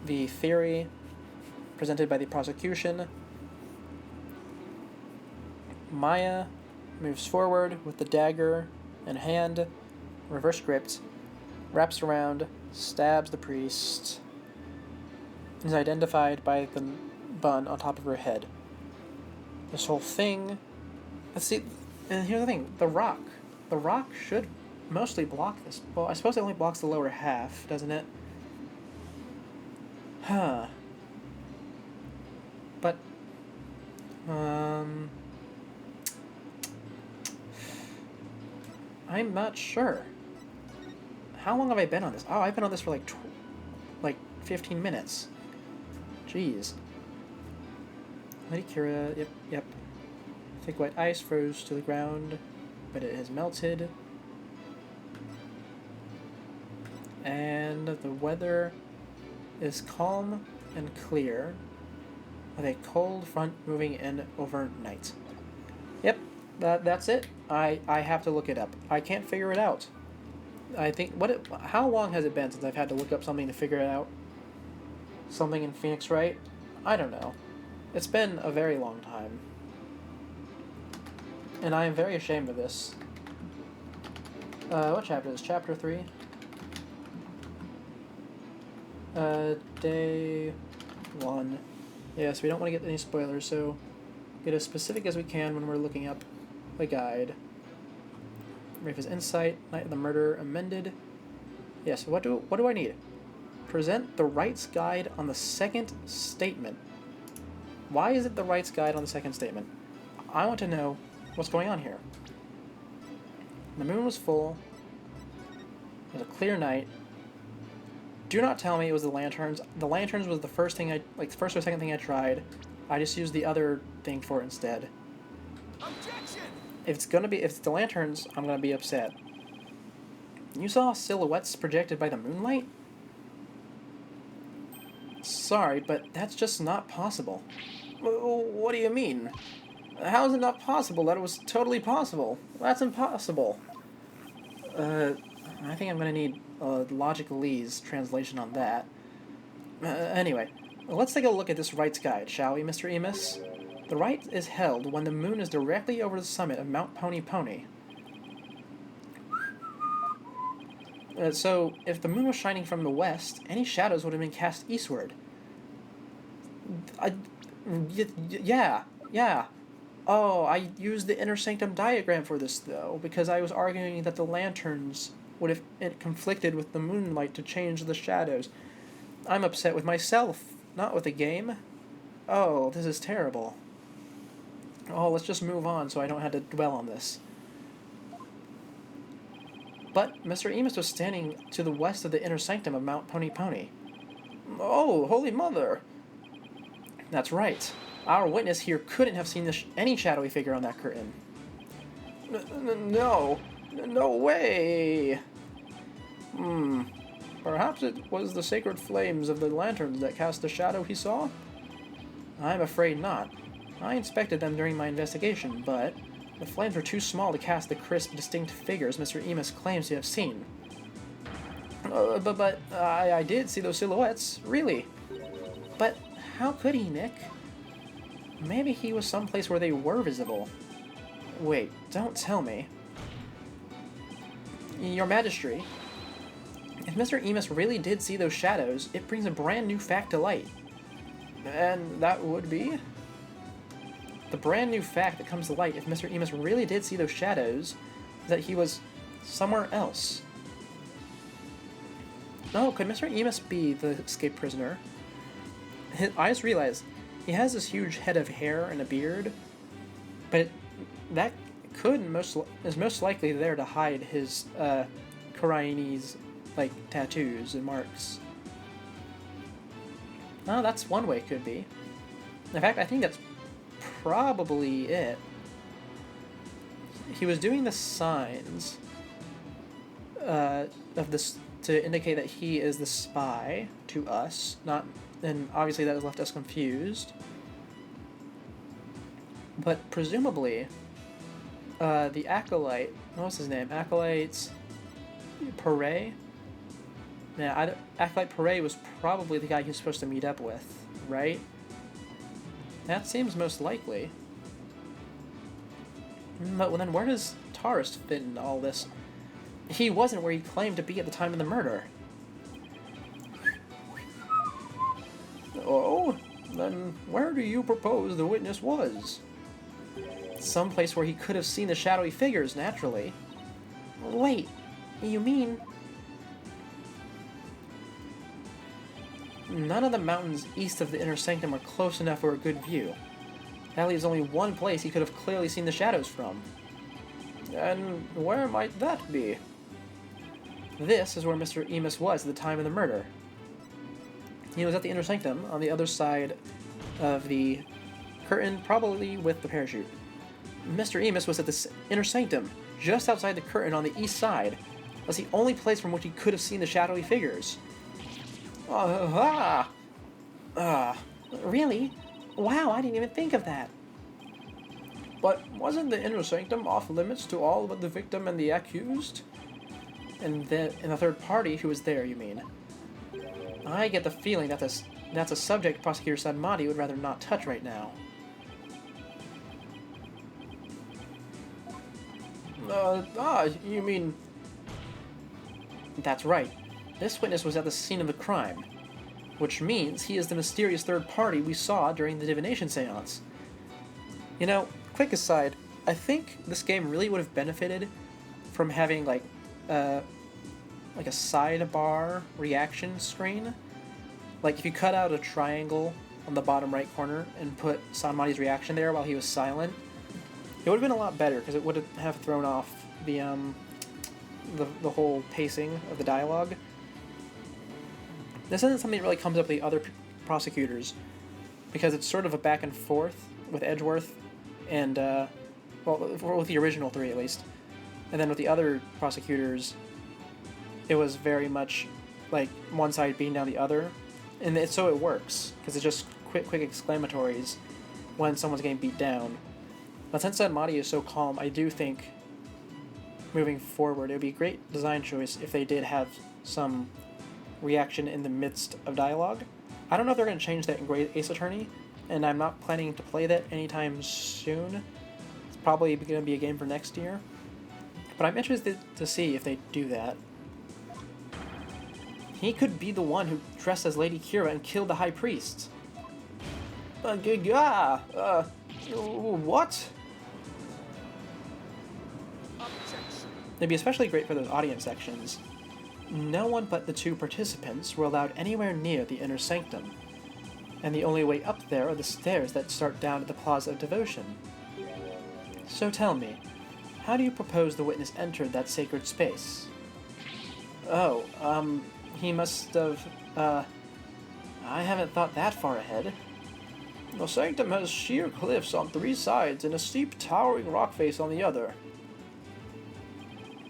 the theory presented by the prosecution, Maya moves forward with the dagger in hand, reverse gripped, wraps around, stabs the priest, and is identified by the bun on top of her head. This whole thing... Let's see, and here's the thing, the rock. The rock should mostly block this. Well, I suppose it only blocks the lower half, doesn't it? Huh. But, I'm not sure. How long have I been on this? Oh, I've been on this for like 15 minutes. Jeez. Lady Kira, yep. Thick white ice froze to the ground, but it has melted. And the weather is calm and clear, with a cold front moving in overnight. Yep, that's it. I have to look it up. I can't figure it out. I think, how long has it been since I've had to look up something to figure it out? Something in Phoenix Wright? I don't know. It's been a very long time. And I am very ashamed of this. What chapter is this? Chapter 3? Day 1. Yes, we don't want to get any spoilers, so get as specific as we can when we're looking up the guide. Rafa's insight, night of the murder amended. Yes, what do I need? Present the rights guide on the second statement. Why is it the rights guide on the second statement? I want to know what's going on here. The moon was full. It was a clear night. Do not tell me it was the lanterns. The lanterns was the first thing the first or second thing I tried. I just used the other thing for it instead. Objection! If it's the lanterns, I'm gonna be upset. You saw silhouettes projected by the moonlight? Sorry, but that's just not possible. What do you mean? How is it not possible? That it was totally possible. That's impossible. I think I'm gonna need Logicalese translation on that. Anyway, let's take a look at this rights guide, shall we, Mr. Emus? The rite is held when the moon is directly over the summit of Mount Pony Pony. So, if the moon was shining from the west, any shadows would have been cast eastward. Yeah. Oh, I used the inner sanctum diagram for this, though, because I was arguing that the lanterns would have conflicted with the moonlight to change the shadows. I'm upset with myself, not with the game. Oh, this is terrible. Oh, let's just move on so I don't have to dwell on this. But Mr. Emus was standing to the west of the inner sanctum of Mount Pony Pony. Oh, Holy Mother! That's right. Our witness here couldn't have seen any shadowy figure on that curtain. No way! Perhaps it was the sacred flames of the lanterns that cast the shadow he saw? I'm afraid not. I inspected them during my investigation, but the flames were too small to cast the crisp, distinct figures Mr. Emus claims to have seen. But I did see those silhouettes, really. But how could he, Nick? Maybe he was someplace where they were visible. Wait, don't tell me. Your Majesty, if Mr. Emus really did see those shadows, it brings a brand new fact to light. And that would be? The brand new fact that comes to light if Mr. Emus really did see those shadows is that he was somewhere else. No, could Mr. Emus be the escaped prisoner? I just realized he has this huge head of hair and a beard, but that is most likely there to hide his Karaini's tattoos and marks. Oh, that's one way it could be. In fact, I think that's probably it. He was doing the signs of this to indicate that he is the spy to us, and obviously that has left us confused. But presumably, the Acolyte, what's his name? Acolyte Pare? Yeah, Acolyte Pare was probably the guy he was supposed to meet up with, right? That seems most likely. But then where does Taurus fit in all this? He wasn't where he claimed to be at the time of the murder. Oh, then where do you propose the witness was? Someplace where he could have seen the shadowy figures, naturally. Wait, you mean... None of the mountains east of the inner sanctum are close enough for a good view. That leaves only one place he could have clearly seen the shadows from. And where might that be? This is where Mr. Emus was at the time of the murder. He was at the inner sanctum, on the other side of the curtain, probably with the parachute. Mr. Emus was at the inner sanctum, just outside the curtain on the east side. That's the only place from which he could have seen the shadowy figures. Really? Wow, I didn't even think of that. But wasn't the inner sanctum off limits to all but the victim and the accused? And the third party who was there, you mean? I get the feeling that that's a subject Prosecutor Sanmati would rather not touch right now. You mean... That's right. This witness was at the scene of the crime, which means he is the mysterious third party we saw during the divination seance. You know, quick aside, I think this game really would have benefited from having like a sidebar reaction screen. Like if you cut out a triangle on the bottom right corner and put Sanmati's reaction there while he was silent, it would have been a lot better because it would have thrown off the the whole pacing of the dialogue. This isn't something that really comes up with the other prosecutors, because it's sort of a back and forth with Edgeworth, and well, with the original three at least, and then with the other prosecutors, it was very much like one side beating down the other, and so it works because it's just quick exclamatories when someone's getting beat down. But since Mahdi is so calm, I do think moving forward it would be a great design choice if they did have some reaction in the midst of dialogue. I don't know if they're going to change that in Great Ace Attorney, and I'm not planning to play that anytime soon. It's probably going to be a game for next year. But I'm interested to see if they do that. He could be the one who dressed as Lady Kira and killed the High Priest. What? Objection. It'd be especially great for those audience sections. No one but the two participants were allowed anywhere near the inner sanctum, and the only way up there are the stairs that start down at the Plaza of Devotion. So tell me, how do you propose the witness entered that sacred space? Oh, he must have, I haven't thought that far ahead. The sanctum has sheer cliffs on three sides and a steep, towering rock face on the other.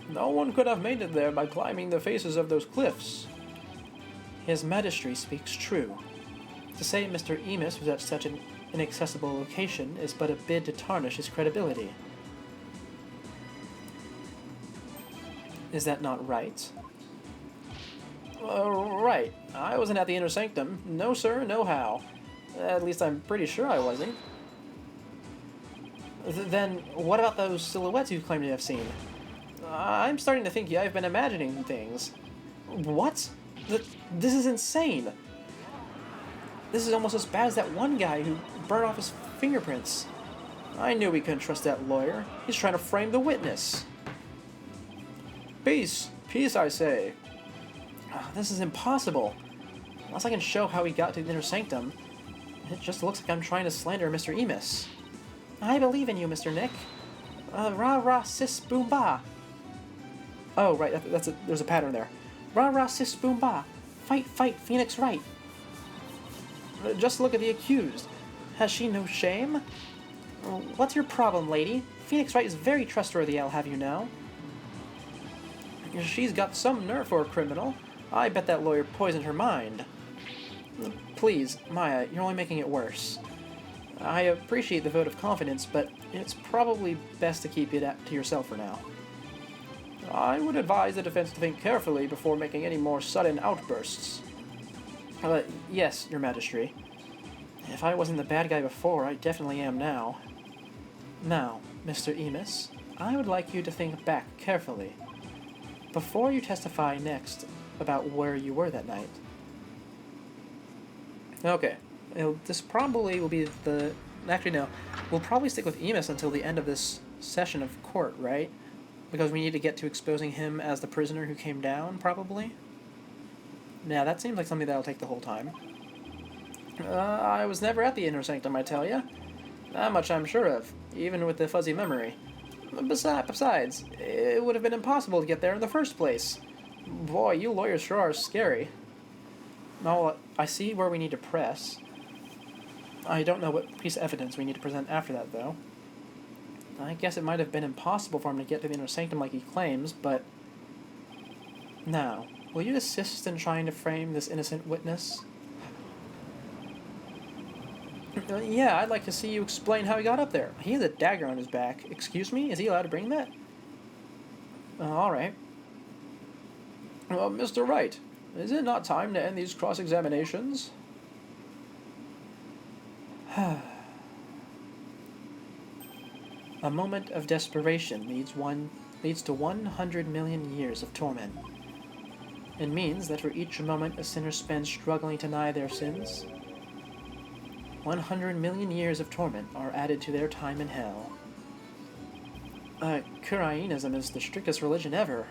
No one could have made it there by climbing the faces of those cliffs. His Majesty speaks true. To say Mr. Emis was at such an inaccessible location is but a bid to tarnish his credibility. Is that not right? Right. I wasn't at the inner sanctum. No sir, no how. At least I'm pretty sure I wasn't. Then what about those silhouettes you claim to have seen? I'm starting to think I've been imagining things. What? This is insane. This is almost as bad as that one guy who burned off his fingerprints. I knew we couldn't trust that lawyer. He's trying to frame the witness. Peace. Peace, I say. This is impossible. Unless I can show how he got to the inner sanctum, it just looks like I'm trying to slander Mr. Emis. I believe in you, Mr. Nick. Rah rah sis boom ba. Oh, right, there's a pattern there. Rah rah sis boom ba. Fight, fight, Phoenix Wright. Just look at the accused. Has she no shame? What's your problem, lady? Phoenix Wright is very trustworthy, I'll have you know. She's got some nerve for a criminal. I bet that lawyer poisoned her mind. Please, Maya, you're only making it worse. I appreciate the vote of confidence, but it's probably best to keep it to yourself for now. I would advise the defense to think carefully before making any more sudden outbursts. Yes, Your Majesty. If I wasn't the bad guy before, I definitely am now. Now, Mr. Emis, I would like you to think back carefully. Before you testify next about where you were that night. Okay. This probably will be the... Actually, no. We'll probably stick with Emis until the end of this session of court, right? Because we need to get to exposing him as the prisoner who came down, probably? Yeah, that seems like something that'll take the whole time. I was never at the inner sanctum, I tell ya. That much I'm sure of, even with the fuzzy memory. Besides, it would have been impossible to get there in the first place. Boy, you lawyers sure are scary. Now, I see where we need to press. I don't know what piece of evidence we need to present after that, though. I guess it might have been impossible for him to get to the inner sanctum like he claims, but... Now, will you assist in trying to frame this innocent witness? Yeah, I'd like to see you explain how he got up there. He has a dagger on his back. Excuse me? Is he allowed to bring that? Alright. Mr. Wright, is it not time to end these cross-examinations? A moment of desperation leads to 100 million years of torment. It means that for each moment a sinner spends struggling to deny their sins, 100 million years of torment are added to their time in hell. Kuraism is the strictest religion ever.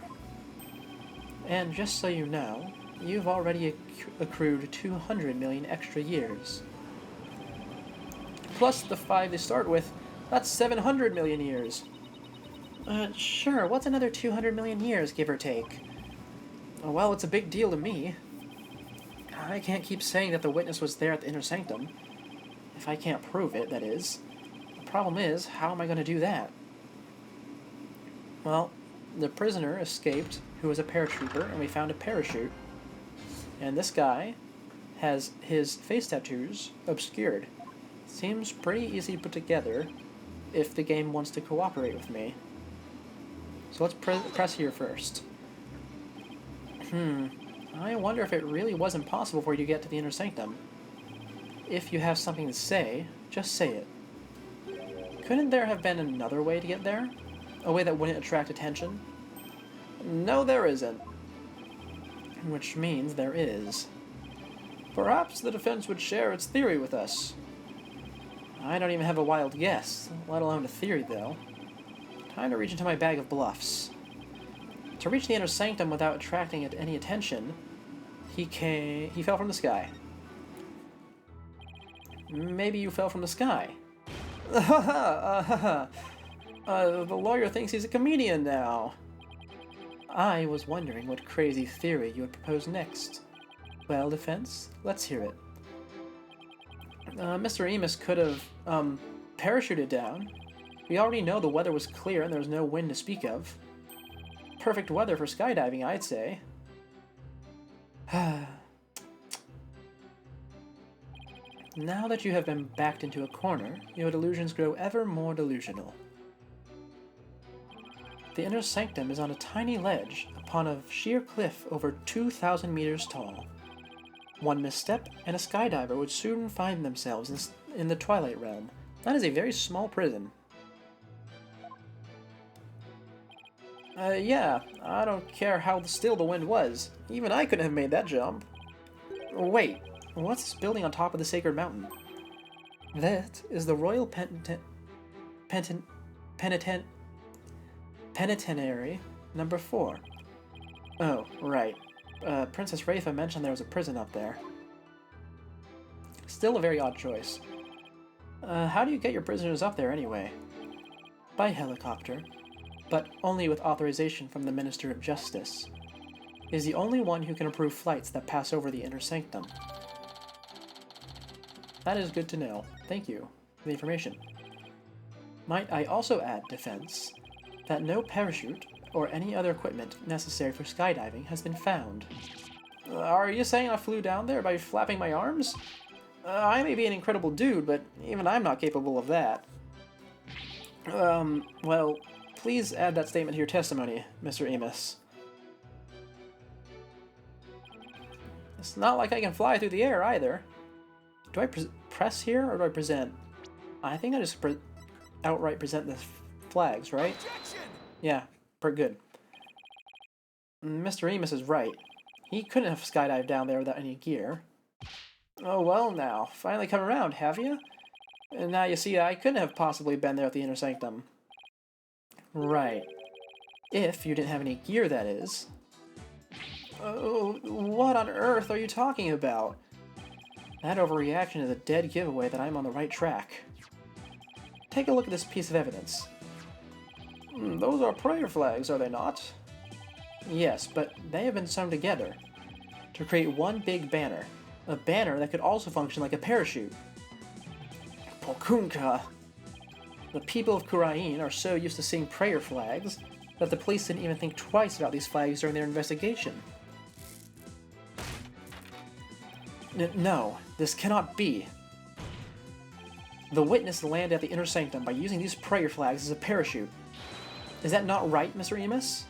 And just so you know, you've already accrued 200 million extra years. Plus the 5 they start with, that's 700 million years. Sure, what's another 200 million years, give or take? Well, it's a big deal to me. I can't keep saying that the witness was there at the Inner Sanctum. If I can't prove it, that is. The problem is, how am I going to do that? Well, the prisoner escaped, who was a paratrooper, and we found a parachute. And this guy has his face tattoos obscured. Seems pretty easy to put together if the game wants to cooperate with me. So let's press here first. I wonder if it really was impossible for you to get to the Inner Sanctum. If you have something to say, just say it. Couldn't there have been another way to get there? A way that wouldn't attract attention? No, there isn't. Which means there is. Perhaps the defense would share its theory with us. I don't even have a wild guess, let alone a theory, though. Time to reach into my bag of bluffs. To reach the Inner Sanctum without attracting any attention, he fell from the sky. Maybe you fell from the sky. The lawyer thinks he's a comedian now. I was wondering what crazy theory you would propose next. Well, defense, let's hear it. Mr. Emus could have, parachuted down. We already know the weather was clear and there was no wind to speak of. Perfect weather for skydiving, I'd say. Now that you have been backed into a corner, your delusions grow ever more delusional. The Inner Sanctum is on a tiny ledge upon a sheer cliff over 2,000 meters tall. One misstep, and a skydiver would soon find themselves in the Twilight Realm. That is a very small prison. Yeah, I don't care how still the wind was. Even I couldn't have made that jump. Wait, what's this building on top of the Sacred Mountain? That is the Royal Penitentiary number 4. Oh, right. Princess Rafa mentioned there was a prison up there. Still a very odd choice. How do you get your prisoners up there anyway? By helicopter, but only with authorization from the Minister of Justice. He is the only one who can approve flights that pass over the Inner Sanctum. That is good to know. Thank you for the information. Might I also add, defense, that no parachute or any other equipment necessary for skydiving has been found. Are you saying I flew down there by flapping my arms? I may be an incredible dude, but even I'm not capable of that. Well, please add that statement to your testimony, Mr. Emus. It's not like I can fly through the air, either. Do I press here, or do I present? I think I just outright present the flags, right? Objection! Yeah, pretty good. Mr. Emus is right. He couldn't have skydived down there without any gear. Oh, well now. Finally come around, have you? And now you see I couldn't have possibly been there at the Inner Sanctum. Right. If you didn't have any gear, that is. Oh, what on earth are you talking about? That overreaction is a dead giveaway that I'm on the right track. Take a look at this piece of evidence. Those are prayer flags, are they not? Yes, but they have been sewn together to create one big banner. A banner that could also function like a parachute. Pokunka! The people of Kurain are so used to seeing prayer flags that the police didn't even think twice about these flags during their investigation. No, this cannot be. The witness landed at the Inner Sanctum by using these prayer flags as a parachute. Is that not right, Mr. Emus?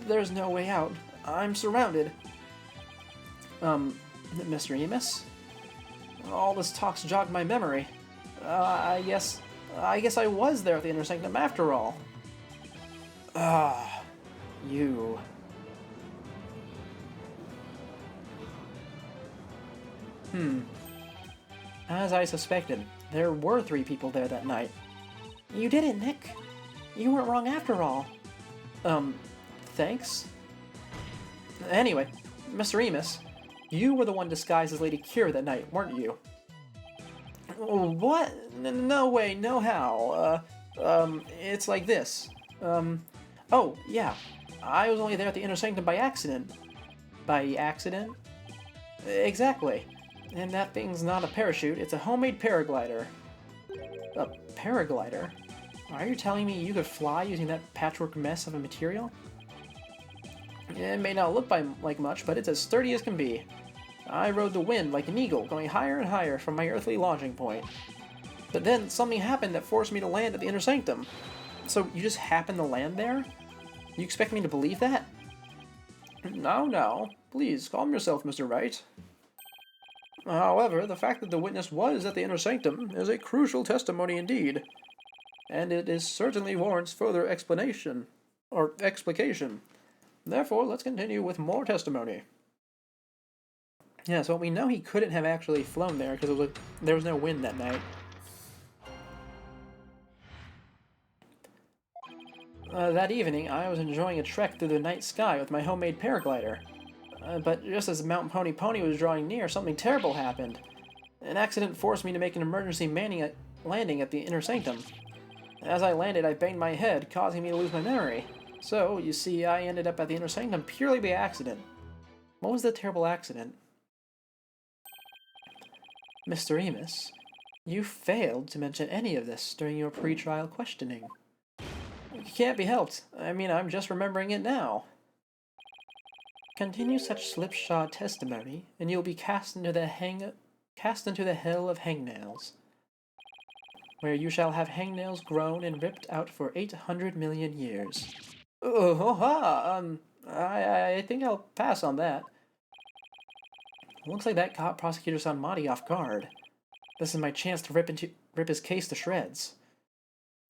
There's no way out. I'm surrounded. Mr. Emus? All this talk's jogged my memory. I guess I was there at the Inner Sanctum after all. You. As I suspected, there were 3 people there that night. You did it, Nick. You weren't wrong after all. Thanks? Anyway, Mr. Emus, you were the one disguised as Lady Kira that night, weren't you? What? No way, no how. It's like this. Oh, yeah. I was only there at the Inner Sanctum by accident. By accident? Exactly. And that thing's not a parachute, it's a homemade paraglider. A paraglider? Are you telling me you could fly using that patchwork mess of a material? It may not look like much, but it's as sturdy as can be. I rode the wind like an eagle, going higher and higher from my earthly launching point. But then something happened that forced me to land at the Inner Sanctum. So you just happened to land there? You expect me to believe that? No. Please, calm yourself, Mr. Wright. However, the fact that the witness was at the Inner Sanctum is a crucial testimony indeed. And it is certainly warrants further explanation. Or explication. Therefore, let's continue with more testimony. Yeah, so we know he couldn't have actually flown there because there was no wind that night. That evening, I was enjoying a trek through the night sky with my homemade paraglider. But just as Mount Pony Pony was drawing near, something terrible happened. An accident forced me to make an emergency landing at the Inner Sanctum. As I landed, I banged my head, causing me to lose my memory. So, you see, I ended up at the Inner Sanctum purely by accident. What was the terrible accident? Mr. Emus, you failed to mention any of this during your pre-trial questioning. It can't be helped. I mean, I'm just remembering it now. Continue such slipshod testimony, and you'll be cast into the hell of hangnails, where you shall have hangnails grown and ripped out for 800 million years. I think I'll pass on that. Looks like that caught Prosecutor Sanmati off guard. This is my chance to rip his case to shreds.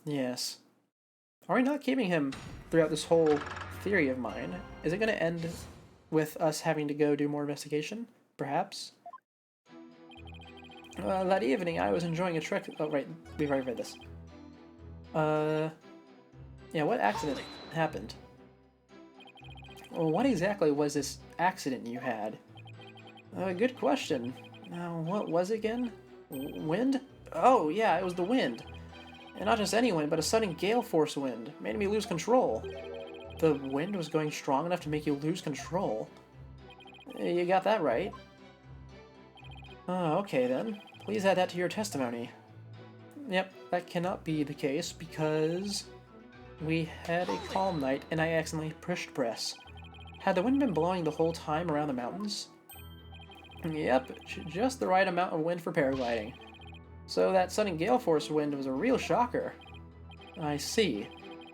Yes. Are we not keeping him throughout this whole theory of mine? Is it going to end with us having to go do more investigation? Perhaps? That evening, I was enjoying a trek... Oh, right. We've already read this. Yeah, what accident happened? Well, what exactly was this accident you had? Good question. Now, what was it again? Wind? Oh, yeah, it was the wind. And not just any wind, but a sudden gale force wind. Made me lose control. The wind was going strong enough to make you lose control. You got that right. Oh, okay then. Please add that to your testimony. Yep, that cannot be the case because we had a calm night and I accidentally pushed press. Had the wind been blowing the whole time around the mountains? Yep, just the right amount of wind for paragliding. So that sudden gale force wind was a real shocker. I see.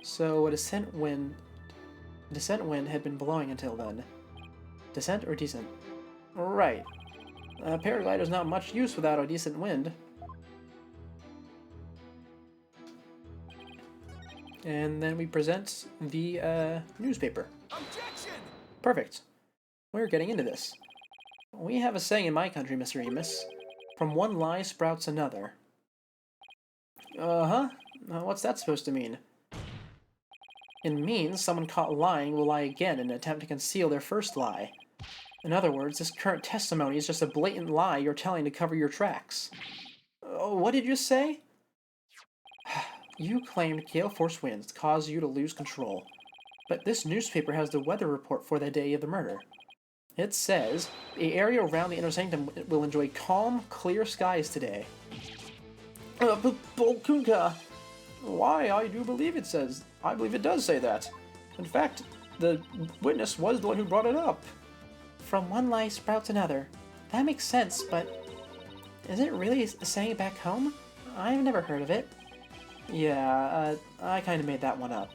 So a descent wind had been blowing until then. Descent or decent? Right. Paraglider's not much use without a decent wind. And then we present the newspaper. Objection! Perfect. We're getting into this. We have a saying in my country, Mr. Emus. From one lie sprouts another. Uh-huh. What's that supposed to mean? It means someone caught lying will lie again in an attempt to conceal their first lie. In other words, this current testimony is just a blatant lie you're telling to cover your tracks. What did you say? You claimed gale force winds caused you to lose control. But this newspaper has the weather report for the day of the murder. It says, the area around the Inner Sanctum will enjoy calm, clear skies today. Bolkunka! Why, I do believe it says. I believe it does say that. In fact, the witness was the one who brought it up. From one lie sprouts another. That makes sense, but is it really a saying back home? I've never heard of it. Yeah, I kind of made that one up.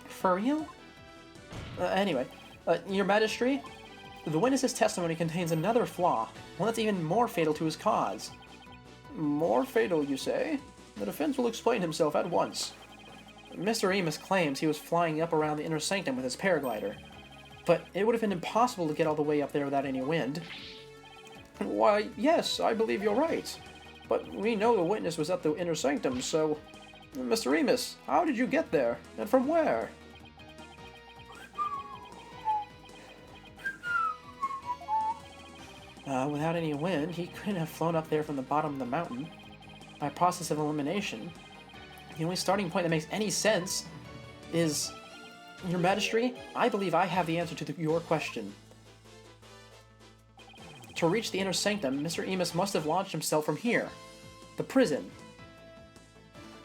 For real? Anyway, Your Majesty, the witness's testimony contains another flaw, one that's even more fatal to his cause. More fatal, you say? The defense will explain himself at once. Mr. Emus claims he was flying up around the Inner Sanctum with his paraglider, but it would have been impossible to get all the way up there without any wind. Why, yes, I believe you're right. But we know the witness was at the Inner Sanctum, so... Mr. Emus, how did you get there? And from where? Without any wind, he couldn't have flown up there from the bottom of the mountain. By process of elimination, The only starting point that makes any sense is, Your Majesty, I believe I have the answer to your question. To reach the inner sanctum, Mr. Emus must have launched himself from here, the prison.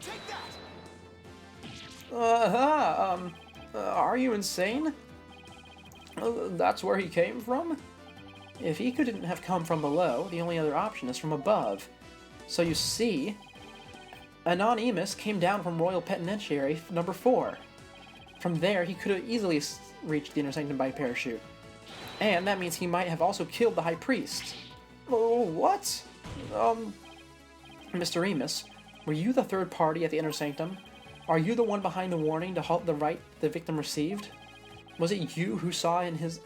Take that! Are you insane? That's where he came from? If he couldn't have come from below, the only other option is from above. So you see, Anon Emus came down from Royal Penitentiary number 4. From there, he could have easily reached the inner sanctum by parachute. And that means he might have also killed the High Priest. Oh, what? Mr. Emus, were you the third party at the inner sanctum? Are you the one behind the warning to halt the right the victim received? Was it you who we saw in his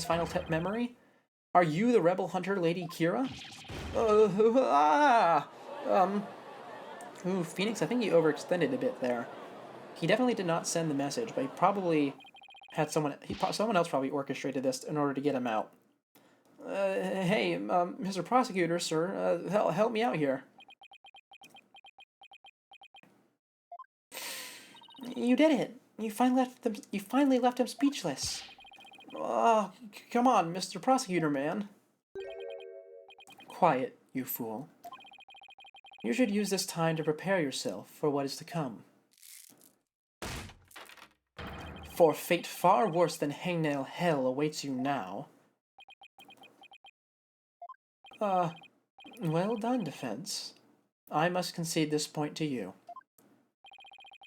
final memory? Are you the rebel hunter, Lady Kira? Phoenix, I think you overextended a bit there. He definitely did not send the message, but he probably had someone else probably orchestrated this in order to get him out. Hey, Mr. Prosecutor, sir, help me out here. You did it. You finally left him speechless. Come on, Mr. Prosecutor man. Quiet, you fool. You should use this time to prepare yourself for what is to come. For fate far worse than hangnail hell awaits you now. Well done, defense. I must concede this point to you.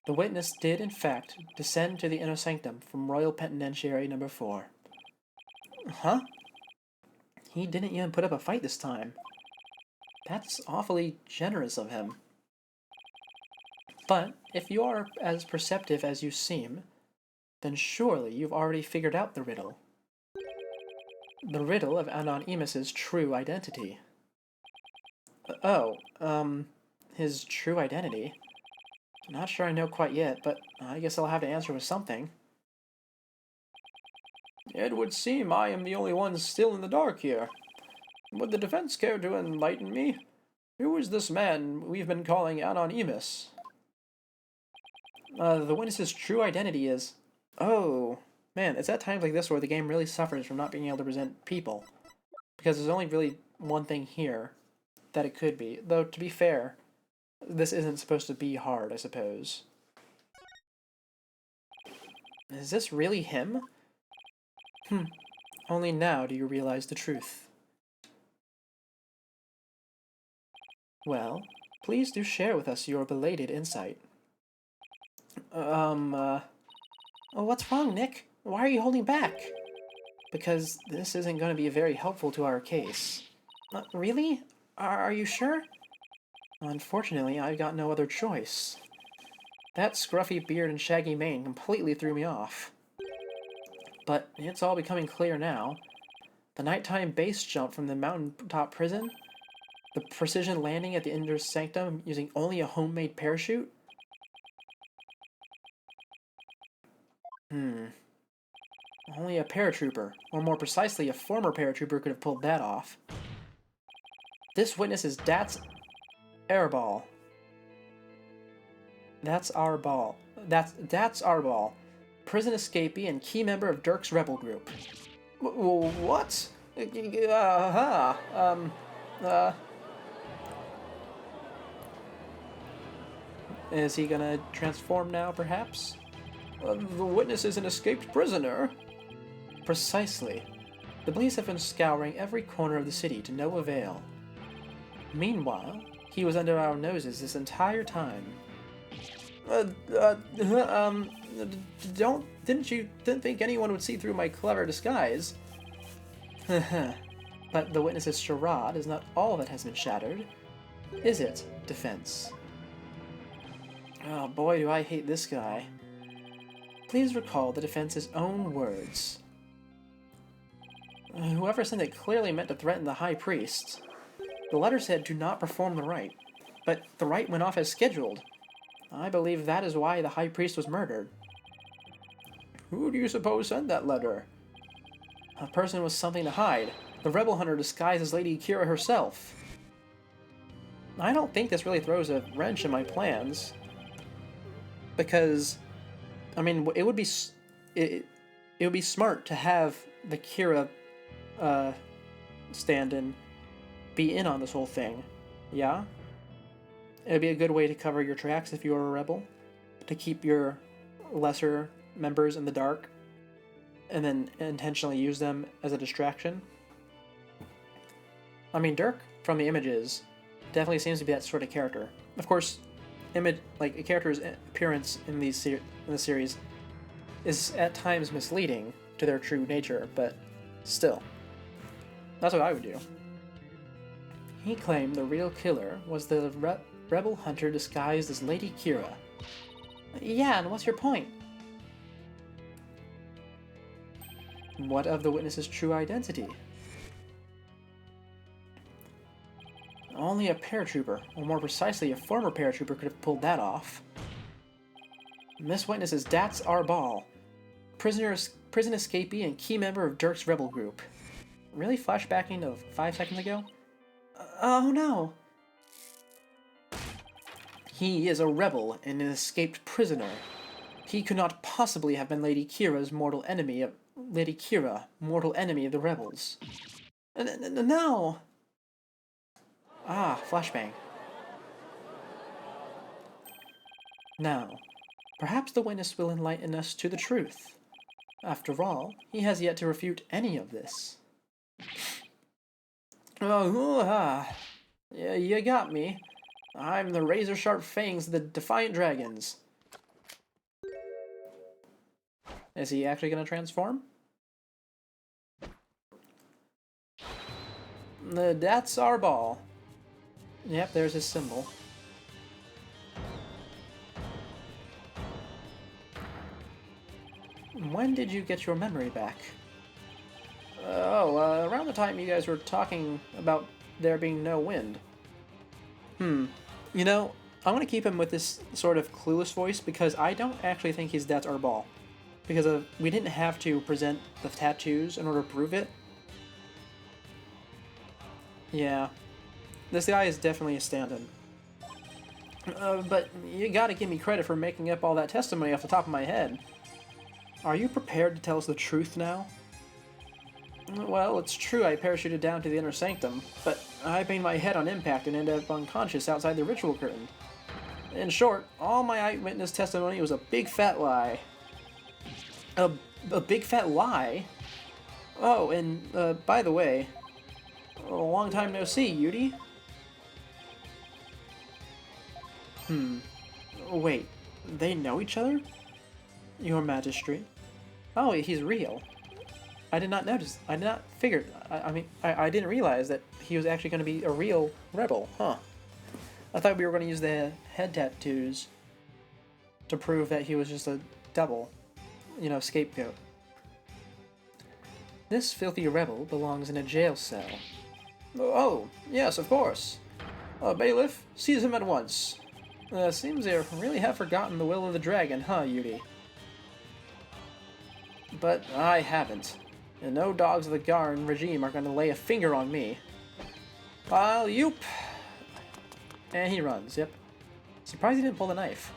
The witness did, in fact, descend to the inner sanctum from Royal Penitentiary number 4. Huh? He didn't even put up a fight this time. That's awfully generous of him. But if you are as perceptive as you seem, then surely you've already figured out the riddle. The riddle of Anon Emus's true identity. His true identity? Not sure I know quite yet, but I guess I'll have to answer with something. It would seem I am the only one still in the dark here. Would the defense care to enlighten me? Who is this man we've been calling Anon Emus? The witness's true identity is... Oh, man, it's at times like this where the game really suffers from not being able to present people. Because there's only really one thing here that it could be. Though, to be fair, this isn't supposed to be hard, I suppose. Is this really him? Only now do you realize the truth. Well, please do share with us your belated insight. Oh, what's wrong, Nick? Why are you holding back? Because this isn't going to be very helpful to our case. Really? Are you sure? Unfortunately, I've got no other choice. That scruffy beard and shaggy mane completely threw me off. But it's all becoming clear now. The nighttime base jump from the mountaintop prison, the precision landing at the inner sanctum using only a homemade parachute. Only a paratrooper, or more precisely, a former paratrooper could have pulled that off. This witness is Dat's Airball. That's our ball. That's our ball. Prison escapee and key member of Dirk's rebel group. What? Is he gonna transform now, perhaps? The witness is an escaped prisoner. Precisely. The police have been scouring every corner of the city to no avail. Meanwhile, he was under our noses this entire time. Didn't think anyone would see through my clever disguise. But the witness's charade is not all that has been shattered, is it, defense? Oh boy, do I hate this guy. Please recall the defense's own words. Whoever sent it clearly meant to threaten the High Priest. The letter said, "Do not perform the rite," but the rite went off as scheduled. I believe that is why the High Priest was murdered. Who do you suppose sent that letter? A person with something to hide. The rebel hunter disguised as Lady Kira herself. I don't think this really throws a wrench in my plans. Because, I mean, it would be it would be smart to have the Kira stand-in be in on this whole thing. Yeah? It'd be a good way to cover your tracks if you were a rebel, to keep your lesser members in the dark, and then intentionally use them as a distraction. I mean, Dirk, from the images, definitely seems to be that sort of character. Of course, a character's appearance in the series is at times misleading to their true nature, but still, that's what I would do. He claimed the real killer was the rebel hunter disguised as Lady Kira. Yeah, and what's your point? What of the witness's true identity? Only a paratrooper, or more precisely a former paratrooper, could have pulled that off. This witness is Dats Arbal, prison escapee and key member of Dirk's rebel group. Really flashbacking to 5 seconds ago? Oh no! He is a rebel and an escaped prisoner. He could not possibly have been Lady Kira, mortal enemy of the rebels. No! Ah, flashbang. Now, perhaps the witness will enlighten us to the truth. After all, he has yet to refute any of this. Oh, yeah, you got me. I'm the razor-sharp fangs of the Defiant Dragons. Is he actually going to transform? The Dats Arbal. Yep, there's his symbol. When did you get your memory back? Around the time you guys were talking about there being no wind. You know, I'm going to keep him with this sort of clueless voice because I don't actually think he's Dats Arbal. Because we didn't have to present the tattoos in order to prove it. Yeah. This guy is definitely a stand-in. But you gotta give me credit for making up all that testimony off the top of my head. Are you prepared to tell us the truth now? Well, it's true I parachuted down to the inner sanctum, but I banged my head on impact and ended up unconscious outside the ritual curtain. In short, all my eyewitness testimony was a big fat lie. A big fat lie? Oh, and, by the way, a long time no see, Yudi. Wait, they know each other? Your Majesty? Oh, he's real. I did not notice. I did not figure. I didn't realize that he was actually going to be a real rebel, huh? I thought we were going to use the head tattoos to prove that he was just a double, scapegoat. This filthy rebel belongs in a jail cell. Oh, yes, of course. Bailiff, seize him at once. Seems they really have forgotten the will of the dragon, huh, Yudi? But I haven't. And no dogs of the Garn regime are going to lay a finger on me. I'll yoop. And he runs, yep. Surprised he didn't pull the knife.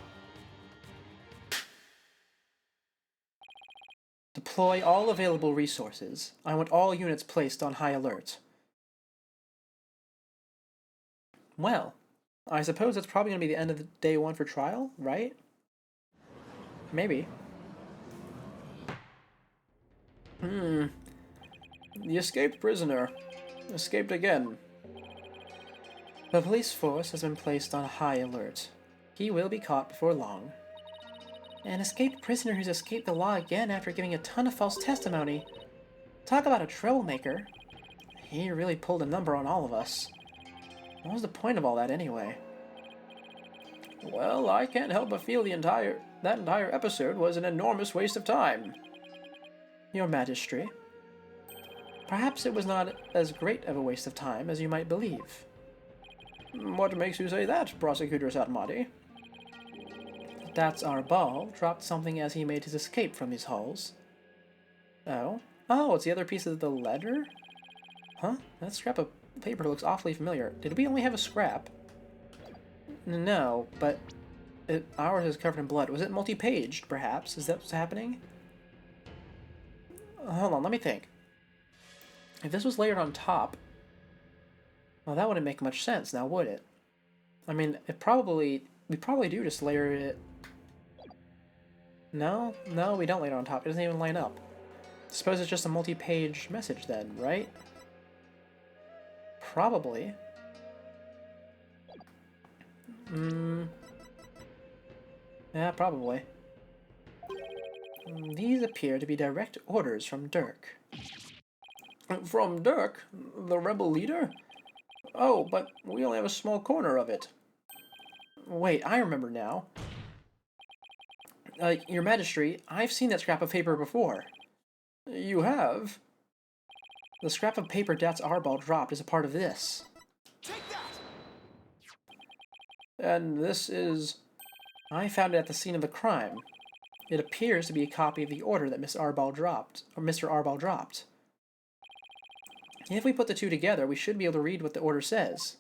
Deploy all available resources. I want all units placed on high alert. Well, I suppose that's probably going to be the end of the day 1 for trial, right? Maybe. The escaped prisoner. Escaped again. The police force has been placed on high alert. He will be caught before long. An escaped prisoner who's escaped the law again after giving a ton of false testimony. Talk about a troublemaker. He really pulled a number on all of us. What was the point of all that anyway? Well, I can't help but feel that entire episode was an enormous waste of time. Your Majesty. Perhaps it was not as great of a waste of time as you might believe. What makes you say that, Prosecutor Satmati? Dats Arbal dropped something as he made his escape from these halls. Oh? Oh, it's the other piece of the letter? Huh? That scrap of paper looks awfully familiar. Did we only have a scrap? No, but ours is covered in blood. Was it multi-paged, perhaps? Is that what's happening? Hold on, let me think. If this was layered on top, well, that wouldn't make much sense now, would it? I mean, we probably do just layer it. No, we don't layer it on top. It doesn't even line up. Suppose it's just a multi-page message then, right? Probably. Yeah, probably. These appear to be direct orders from Dirk. From Dirk? The rebel leader? Oh, but we only have a small corner of it. Wait, I remember now. Your Majesty, I've seen that scrap of paper before. You have? The scrap of paper Dat's Arbal dropped is a part of this. Take that! And this is... I found it at the scene of the crime. It appears to be a copy of the order that Mr. Arbal dropped. If we put the two together, we should be able to read what the order says.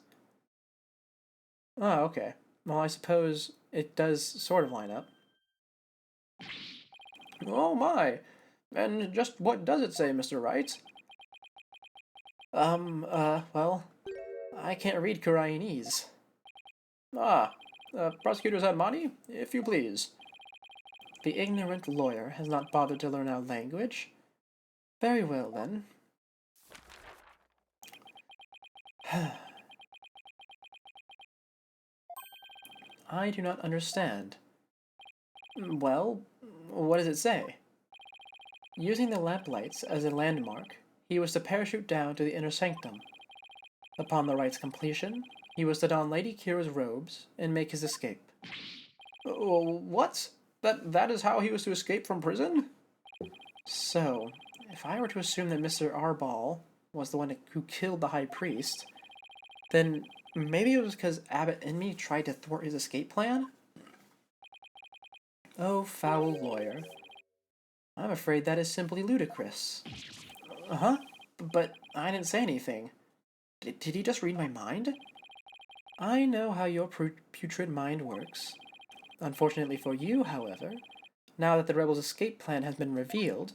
Oh, okay. Well, I suppose it does sort of line up. Oh my! And just what does it say, Mr. Wright? Well, I can't read Koreanese. Prosecutor Zadmani, if you please. The ignorant lawyer has not bothered to learn our language. Very well, then. I do not understand. Well, what does it say? Using the lamplights as a landmark, he was to parachute down to the inner sanctum. Upon the rite's completion, he was to don Lady Kira's robes and make his escape. What? That is how he was to escape from prison? So, if I were to assume that Mr. Arbal was the one who killed the High Priest, then maybe it was because Abbot Enemy tried to thwart his escape plan? Oh, foul lawyer. I'm afraid that is simply ludicrous. Uh-huh, but I didn't say anything. Did he just read my mind? I know how your putrid mind works. Unfortunately for you, however, now that the rebels' escape plan has been revealed,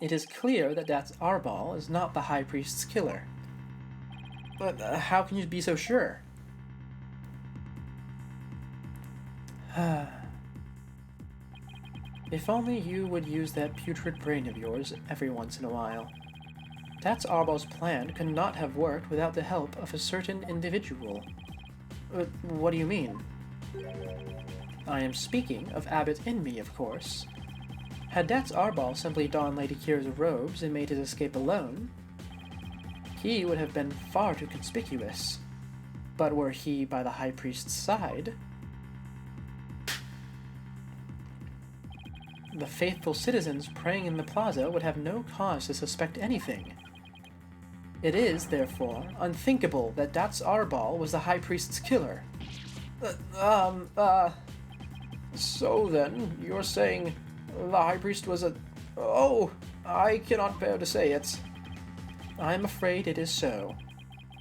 it is clear that Dat's Arbal is not the High Priest's killer. But how can you be so sure? If only you would use that putrid brain of yours every once in a while. Dat's Arbal's plan could not have worked without the help of a certain individual. What do you mean? I am speaking of Abbot Enemy, of course. Had Dat's Arbal simply donned Lady Kira's robes and made his escape alone, he would have been far too conspicuous. But were he by the High Priest's side, the faithful citizens praying in the plaza would have no cause to suspect anything. It is, therefore, unthinkable that Dat's Arbal was the High Priest's killer. So then, you're saying the High Priest was a... Oh, I cannot bear to say it. I'm afraid it is so.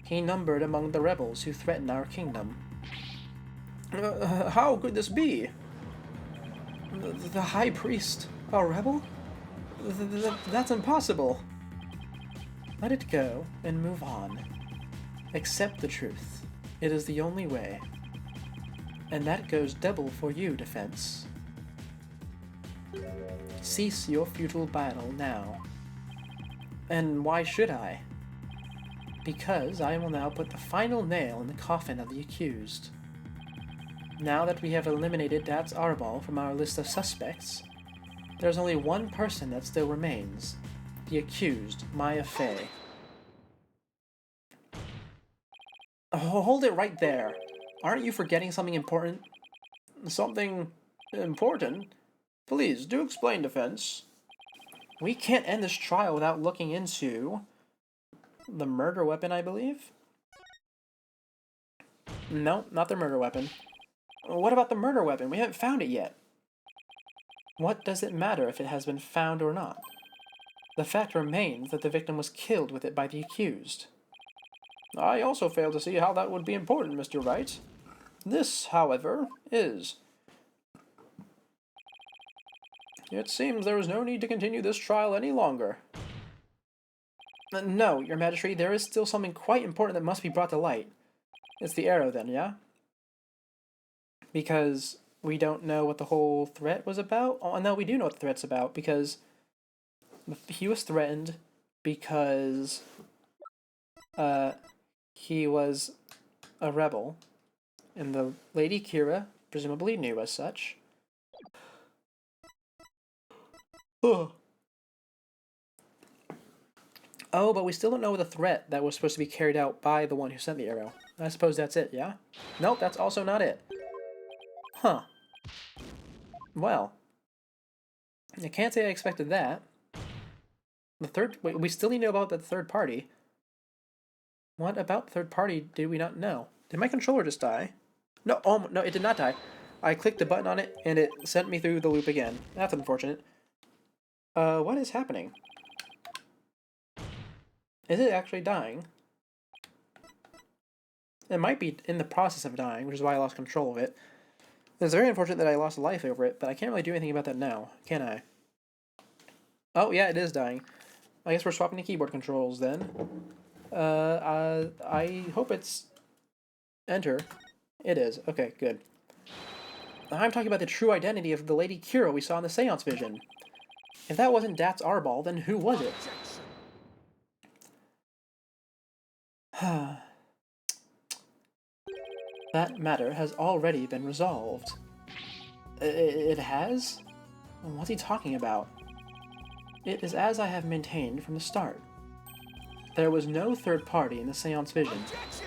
He numbered among the rebels who threaten our kingdom. How could this be? The High Priest, a rebel? That's impossible. Let it go and move on. Accept the truth. It is the only way. And that goes double for you, Defense. Cease your futile battle now. And why should I? Because I will now put the final nail in the coffin of the accused. Now that we have eliminated Dat's Arbal from our list of suspects, there's only one person that still remains. The accused, Maya Fey. Oh, hold it right there. Aren't you forgetting something important? Something important? Please, do explain, Defense. We can't end this trial without looking into the murder weapon, I believe? No, not the murder weapon. What about the murder weapon? We haven't found it yet. What does it matter if it has been found or not? The fact remains that the victim was killed with it by the accused. I also fail to see how that would be important, Mr. Wright. This, however, is. It seems there is no need to continue this trial any longer. No, Your Majesty, there is still something quite important that must be brought to light. It's the arrow, then, yeah? Because we don't know what the whole threat was about? Oh, no, we do know what the threat's about, because he was threatened because he was a rebel, and the Lady Kira presumably knew as such. Oh, but we still don't know the threat that was supposed to be carried out by the one who sent the arrow. I suppose that's it, yeah? Nope, that's also not it. Huh. Well, I can't say I expected that. Wait, we still need to know about the third party. What about the third party did we not know? Did my controller just die? No, oh, no, it did not die. I clicked the button on it, and it sent me through the loop again. That's unfortunate. What is happening? Is it actually dying? It might be in the process of dying, which is why I lost control of it. It's very unfortunate that I lost a life over it, but I can't really do anything about that now, can I? Oh, yeah, it is dying. I guess we're swapping the keyboard controls then. I hope it's enter. It is. Okay, good. I'm talking about the true identity of the Lady Kira we saw in the Seance vision. If that wasn't Dat's Arbol, then who was it? That matter has already been resolved. It has? What's he talking about? It is as I have maintained from the start. There was no third party in the Seance vision. Objection!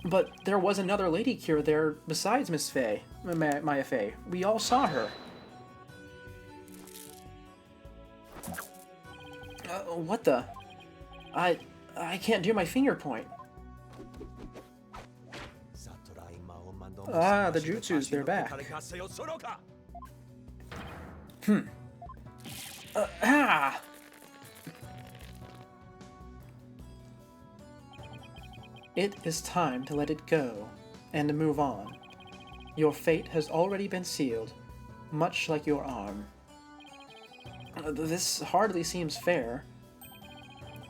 But there was another Lady Kira there besides Miss Fey, Maya Fey. We all saw her. What the? I can't do my finger point. Ah, the Jutsus, they're back. Ah! It is time to let it go, and to move on. Your fate has already been sealed, much like your arm. This hardly seems fair.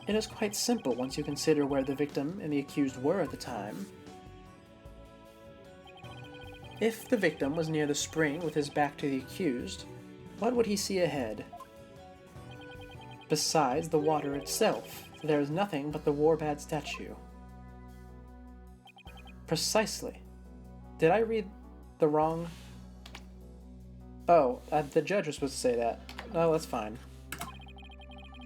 It is quite simple once you consider where the victim and the accused were at the time. If the victim was near the spring with his back to the accused, what would he see ahead? Besides the water itself, there is nothing but the Warbad statue. Precisely. Did I read the wrong... Oh, the judge was supposed to say that. No, that's fine.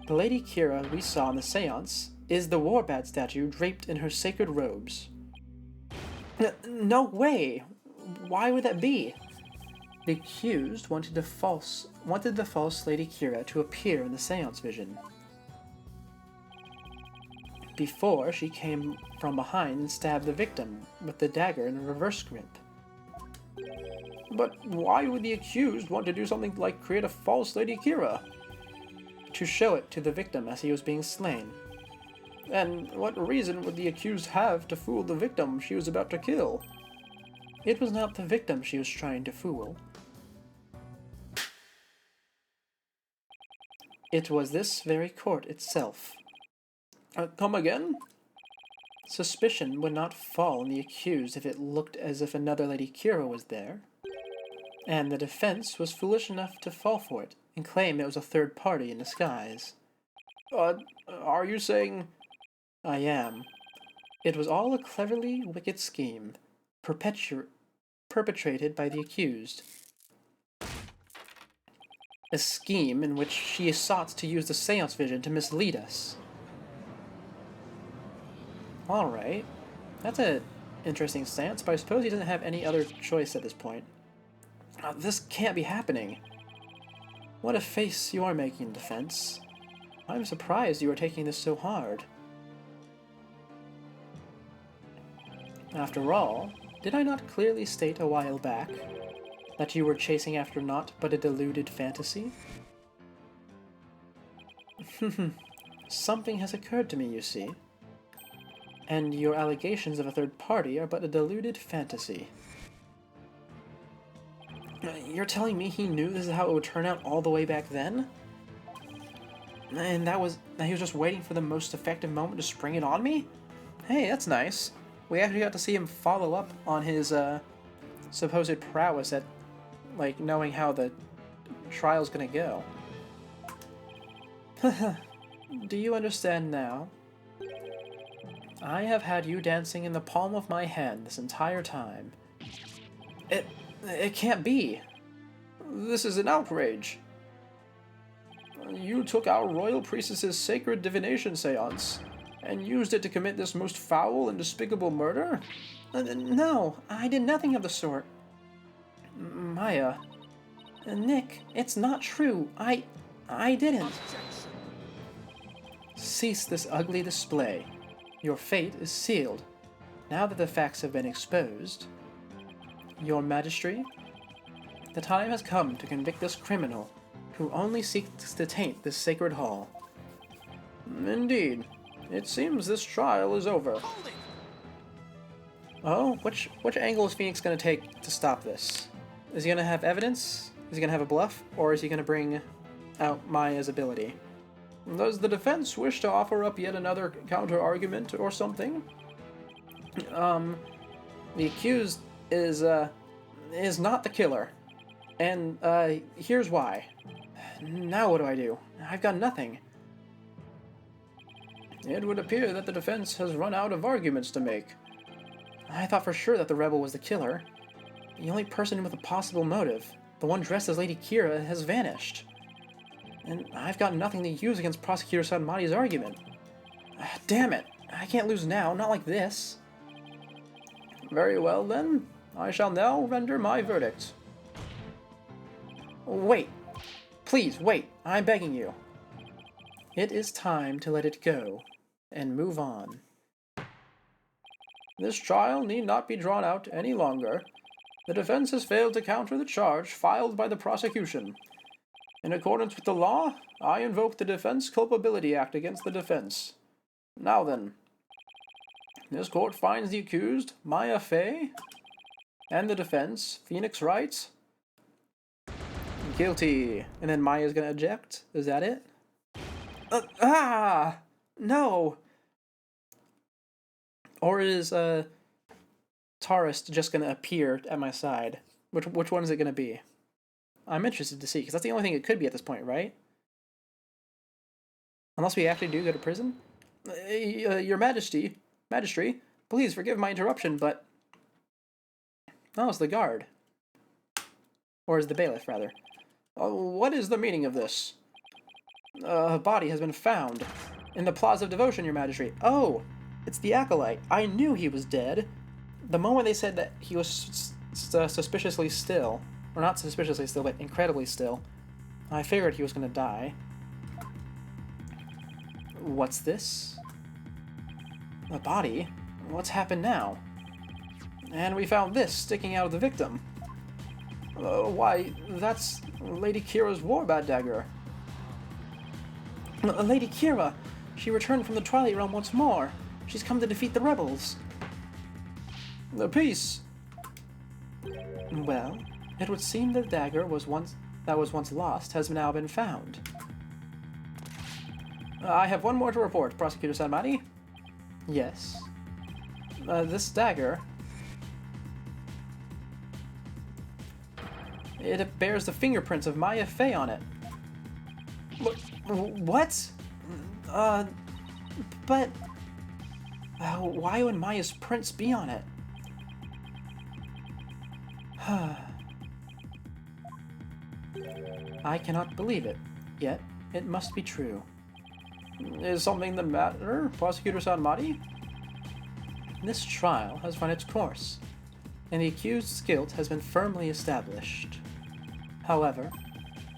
The Lady Kira we saw in the seance is the Warbad statue draped in her sacred robes. No way! Why would that be? The accused wanted the false Lady Kira to appear in the seance vision. Before she came from behind and stabbed the victim with the dagger in a reverse grip. But why would the accused want to do something like create a false Lady Kira? To show it to the victim as he was being slain. And what reason would the accused have to fool the victim she was about to kill? It was not the victim she was trying to fool. It was this very court itself. Come again? Suspicion would not fall on the accused if it looked as if another Lady Kira was there. And the defense was foolish enough to fall for it and claim it was a third party in disguise. Are you saying... I am. It was all a cleverly wicked scheme, perpetrated by the accused. A scheme in which she sought to use the seance vision to mislead us. Alright. That's an interesting stance, but I suppose he doesn't have any other choice at this point. This can't be happening. What a face you are making, defense. I'm surprised you are taking this so hard. After all, did I not clearly state a while back that you were chasing after naught but a deluded fantasy? Something has occurred to me, you see. and your allegations of a third party are but a deluded fantasy. You're telling me he knew this is how it would turn out all the way back then? And that he was just waiting for the most effective moment to spring it on me? Hey, that's nice. We actually got to see him follow up on his supposed prowess at, like, knowing how the trial's gonna go. Do you understand now? I have had you dancing in the palm of my hand this entire time. It can't be. This is an outrage. You took our royal priestess's sacred divination seance and used it to commit this most foul and despicable murder? No, I did nothing of the sort. Maya. Nick, it's not true. I didn't. Cease this ugly display. Your fate is sealed. Now that the facts have been exposed, Your Majesty, the time has come to convict this criminal who only seeks to taint this sacred hall. Indeed. It seems this trial is over. Oh, which angle is Phoenix going to take to stop this? Is he going to have evidence? Is he going to have a bluff? Or is he going to bring out Maya's ability? Does the defense wish to offer up yet another counter-argument or something? The accused is not the killer. And, here's why. Now what do? I've got nothing. It would appear that the defense has run out of arguments to make. I thought for sure that the rebel was the killer. The only person with a possible motive, the one dressed as Lady Kira, has vanished. And I've got nothing to use against Prosecutor Sanmari's argument. Damn it! I can't lose now, not like this. Very well, then. I shall now render my verdict. Wait. Please, wait. I'm begging you. It is time to let it go and move on. This trial need not be drawn out any longer. The defense has failed to counter the charge filed by the prosecution. In accordance with the law, I invoke the Defense Culpability Act against the defense. Now then, this court finds the accused, Maya Fey, and the defense, Phoenix Wright, guilty. And then Maya's gonna eject? Is that it? No! Or is, Taurus just gonna appear at my side? Which one is it gonna be? I'm interested to see, because that's the only thing it could be at this point, right? Unless we actually do go to prison? Your Majesty, please forgive my interruption, but... Oh, it's the guard. Or is the bailiff, rather. What is the meaning of this? A body has been found in the Plaza of Devotion, Your Majesty. Oh, it's the Acolyte. I knew he was dead. The moment they said that he was suspiciously still, or not suspiciously still, but incredibly still, I figured he was going to die. What's this? A body? What's happened now? And we found this sticking out of the victim. Why, that's Lady Kira's warbat dagger. Lady Kira! She returned from the Twilight Realm once more. She's come to defeat the rebels. The peace! Well, it would seem the dagger that was once lost has now been found. I have one more to report, Prosecutor Sanmari. Yes. This dagger... It bears the fingerprints of Maya Fey on it. What? But... why would Maya's prints be on it? I cannot believe it, yet it must be true. Is something the matter, Prosecutor Sanmari? This trial has run its course, and the accused's guilt has been firmly established. However,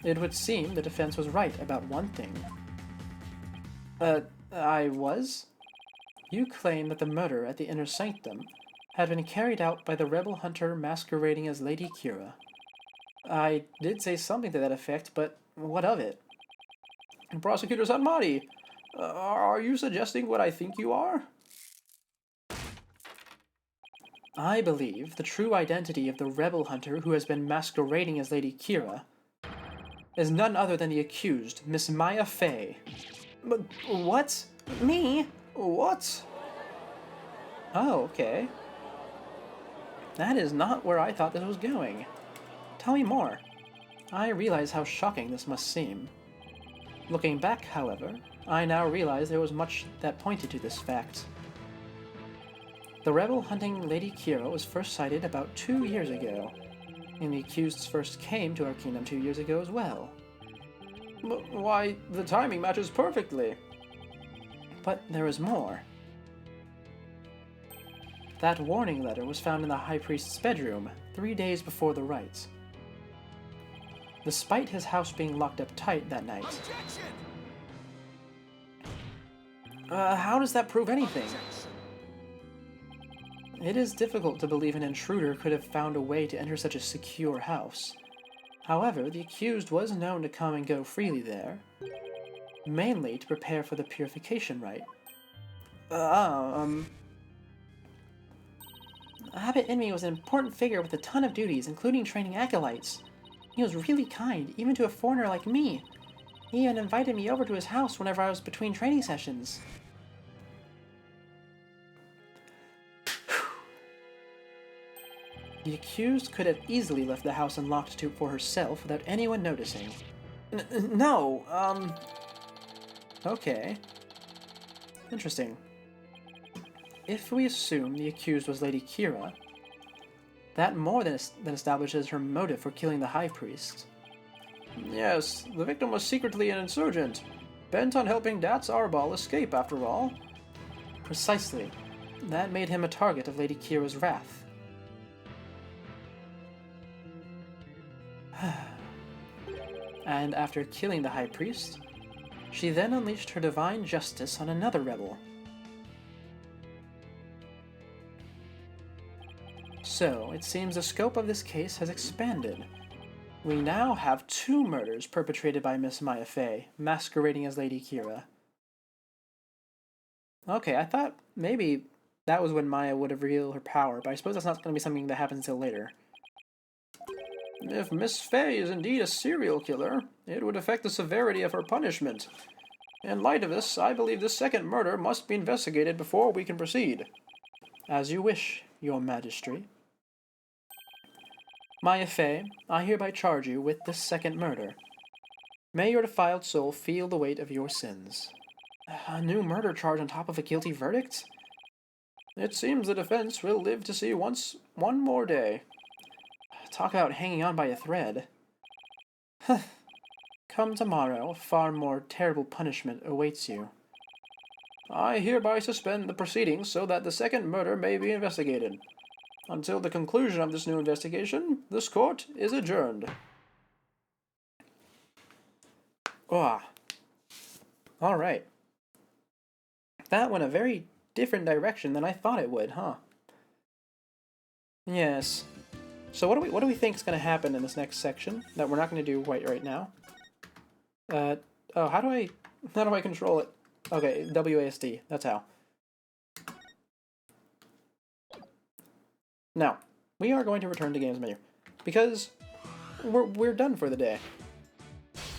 it would seem the defense was right about one thing. I was? You claim that the murder at the Inner Sanctum had been carried out by the rebel hunter masquerading as Lady Kira. I did say something to that effect, but what of it? Prosecutor Sanmari, are you suggesting what I think you are? I believe the true identity of the rebel hunter who has been masquerading as Lady Kira is none other than the accused, Miss Maya Fey. But what? Me? What? Oh, okay. That is not where I thought this was going. Tell me more. I realize how shocking this must seem. Looking back, however, I now realize there was much that pointed to this fact. The rebel hunting Lady Kira was first sighted about 2 years ago, and the accuseds first came to our kingdom 2 years ago as well. Why, the timing matches perfectly. But there is more. That warning letter was found in the High Priest's bedroom 3 days before the rites. Despite his house being locked up tight that night. Objection! How does that prove anything? It is difficult to believe an intruder could have found a way to enter such a secure house. However, the accused was known to come and go freely there, mainly to prepare for the purification rite. Abbot Inmi was an important figure with a ton of duties, including training acolytes. He was really kind, even to a foreigner like me. He even invited me over to his house whenever I was between training sessions. The accused could have easily left the house unlocked for herself without anyone noticing. No, okay. Interesting. If we assume the accused was Lady Kira, that more than establishes her motive for killing the High Priest. Yes, the victim was secretly an insurgent, bent on helping Dats Arbal escape after all. Precisely. That made him a target of Lady Kira's wrath. And after killing the High Priest, she then unleashed her divine justice on another rebel. So, it seems the scope of this case has expanded. We now have 2 murders perpetrated by Miss Maya Fey, masquerading as Lady Kira. Okay, I thought maybe that was when Maya would have revealed her power, but I suppose that's not going to be something that happens until later. If Miss Fey is indeed a serial killer, it would affect the severity of her punishment. In light of this, I believe this second murder must be investigated before we can proceed. As you wish, Your Majesty. Maya Fey, I hereby charge you with this second murder. May your defiled soul feel the weight of your sins. A new murder charge on top of a guilty verdict? It seems the defense will live to see one more day. Talk about hanging on by a thread. Come tomorrow, far more terrible punishment awaits you. I hereby suspend the proceedings so that the second murder may be investigated. Until the conclusion of this new investigation, this court is adjourned. Alright. That went a very different direction than I thought it would, huh? Yes. So what do we think is going to happen in this next section that we're not going to do right now? How do I control it? Okay, WASD. That's how. Now, we are going to return to Games Menu because we're done for the day.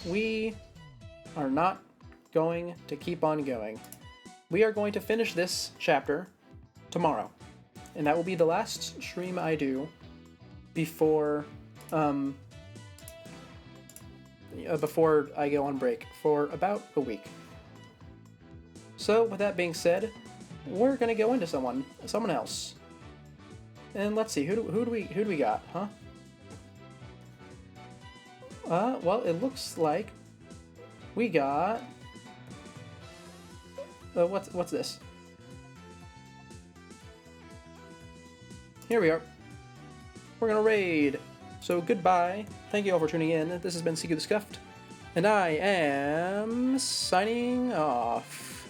We are not going to keep on going. We are going to finish this chapter tomorrow, and that will be the last stream I do before before I go on break for about a week. So with that being said, we're gonna go into someone else, and let's see who do we got, huh? Well, it looks like we got what's this? Here we are. We're gonna raid. So goodbye. Thank you all for tuning in. This has been Seeker the Scuffed, and I am signing off.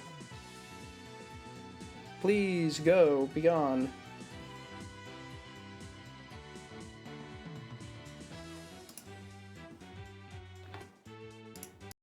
Please go, be gone.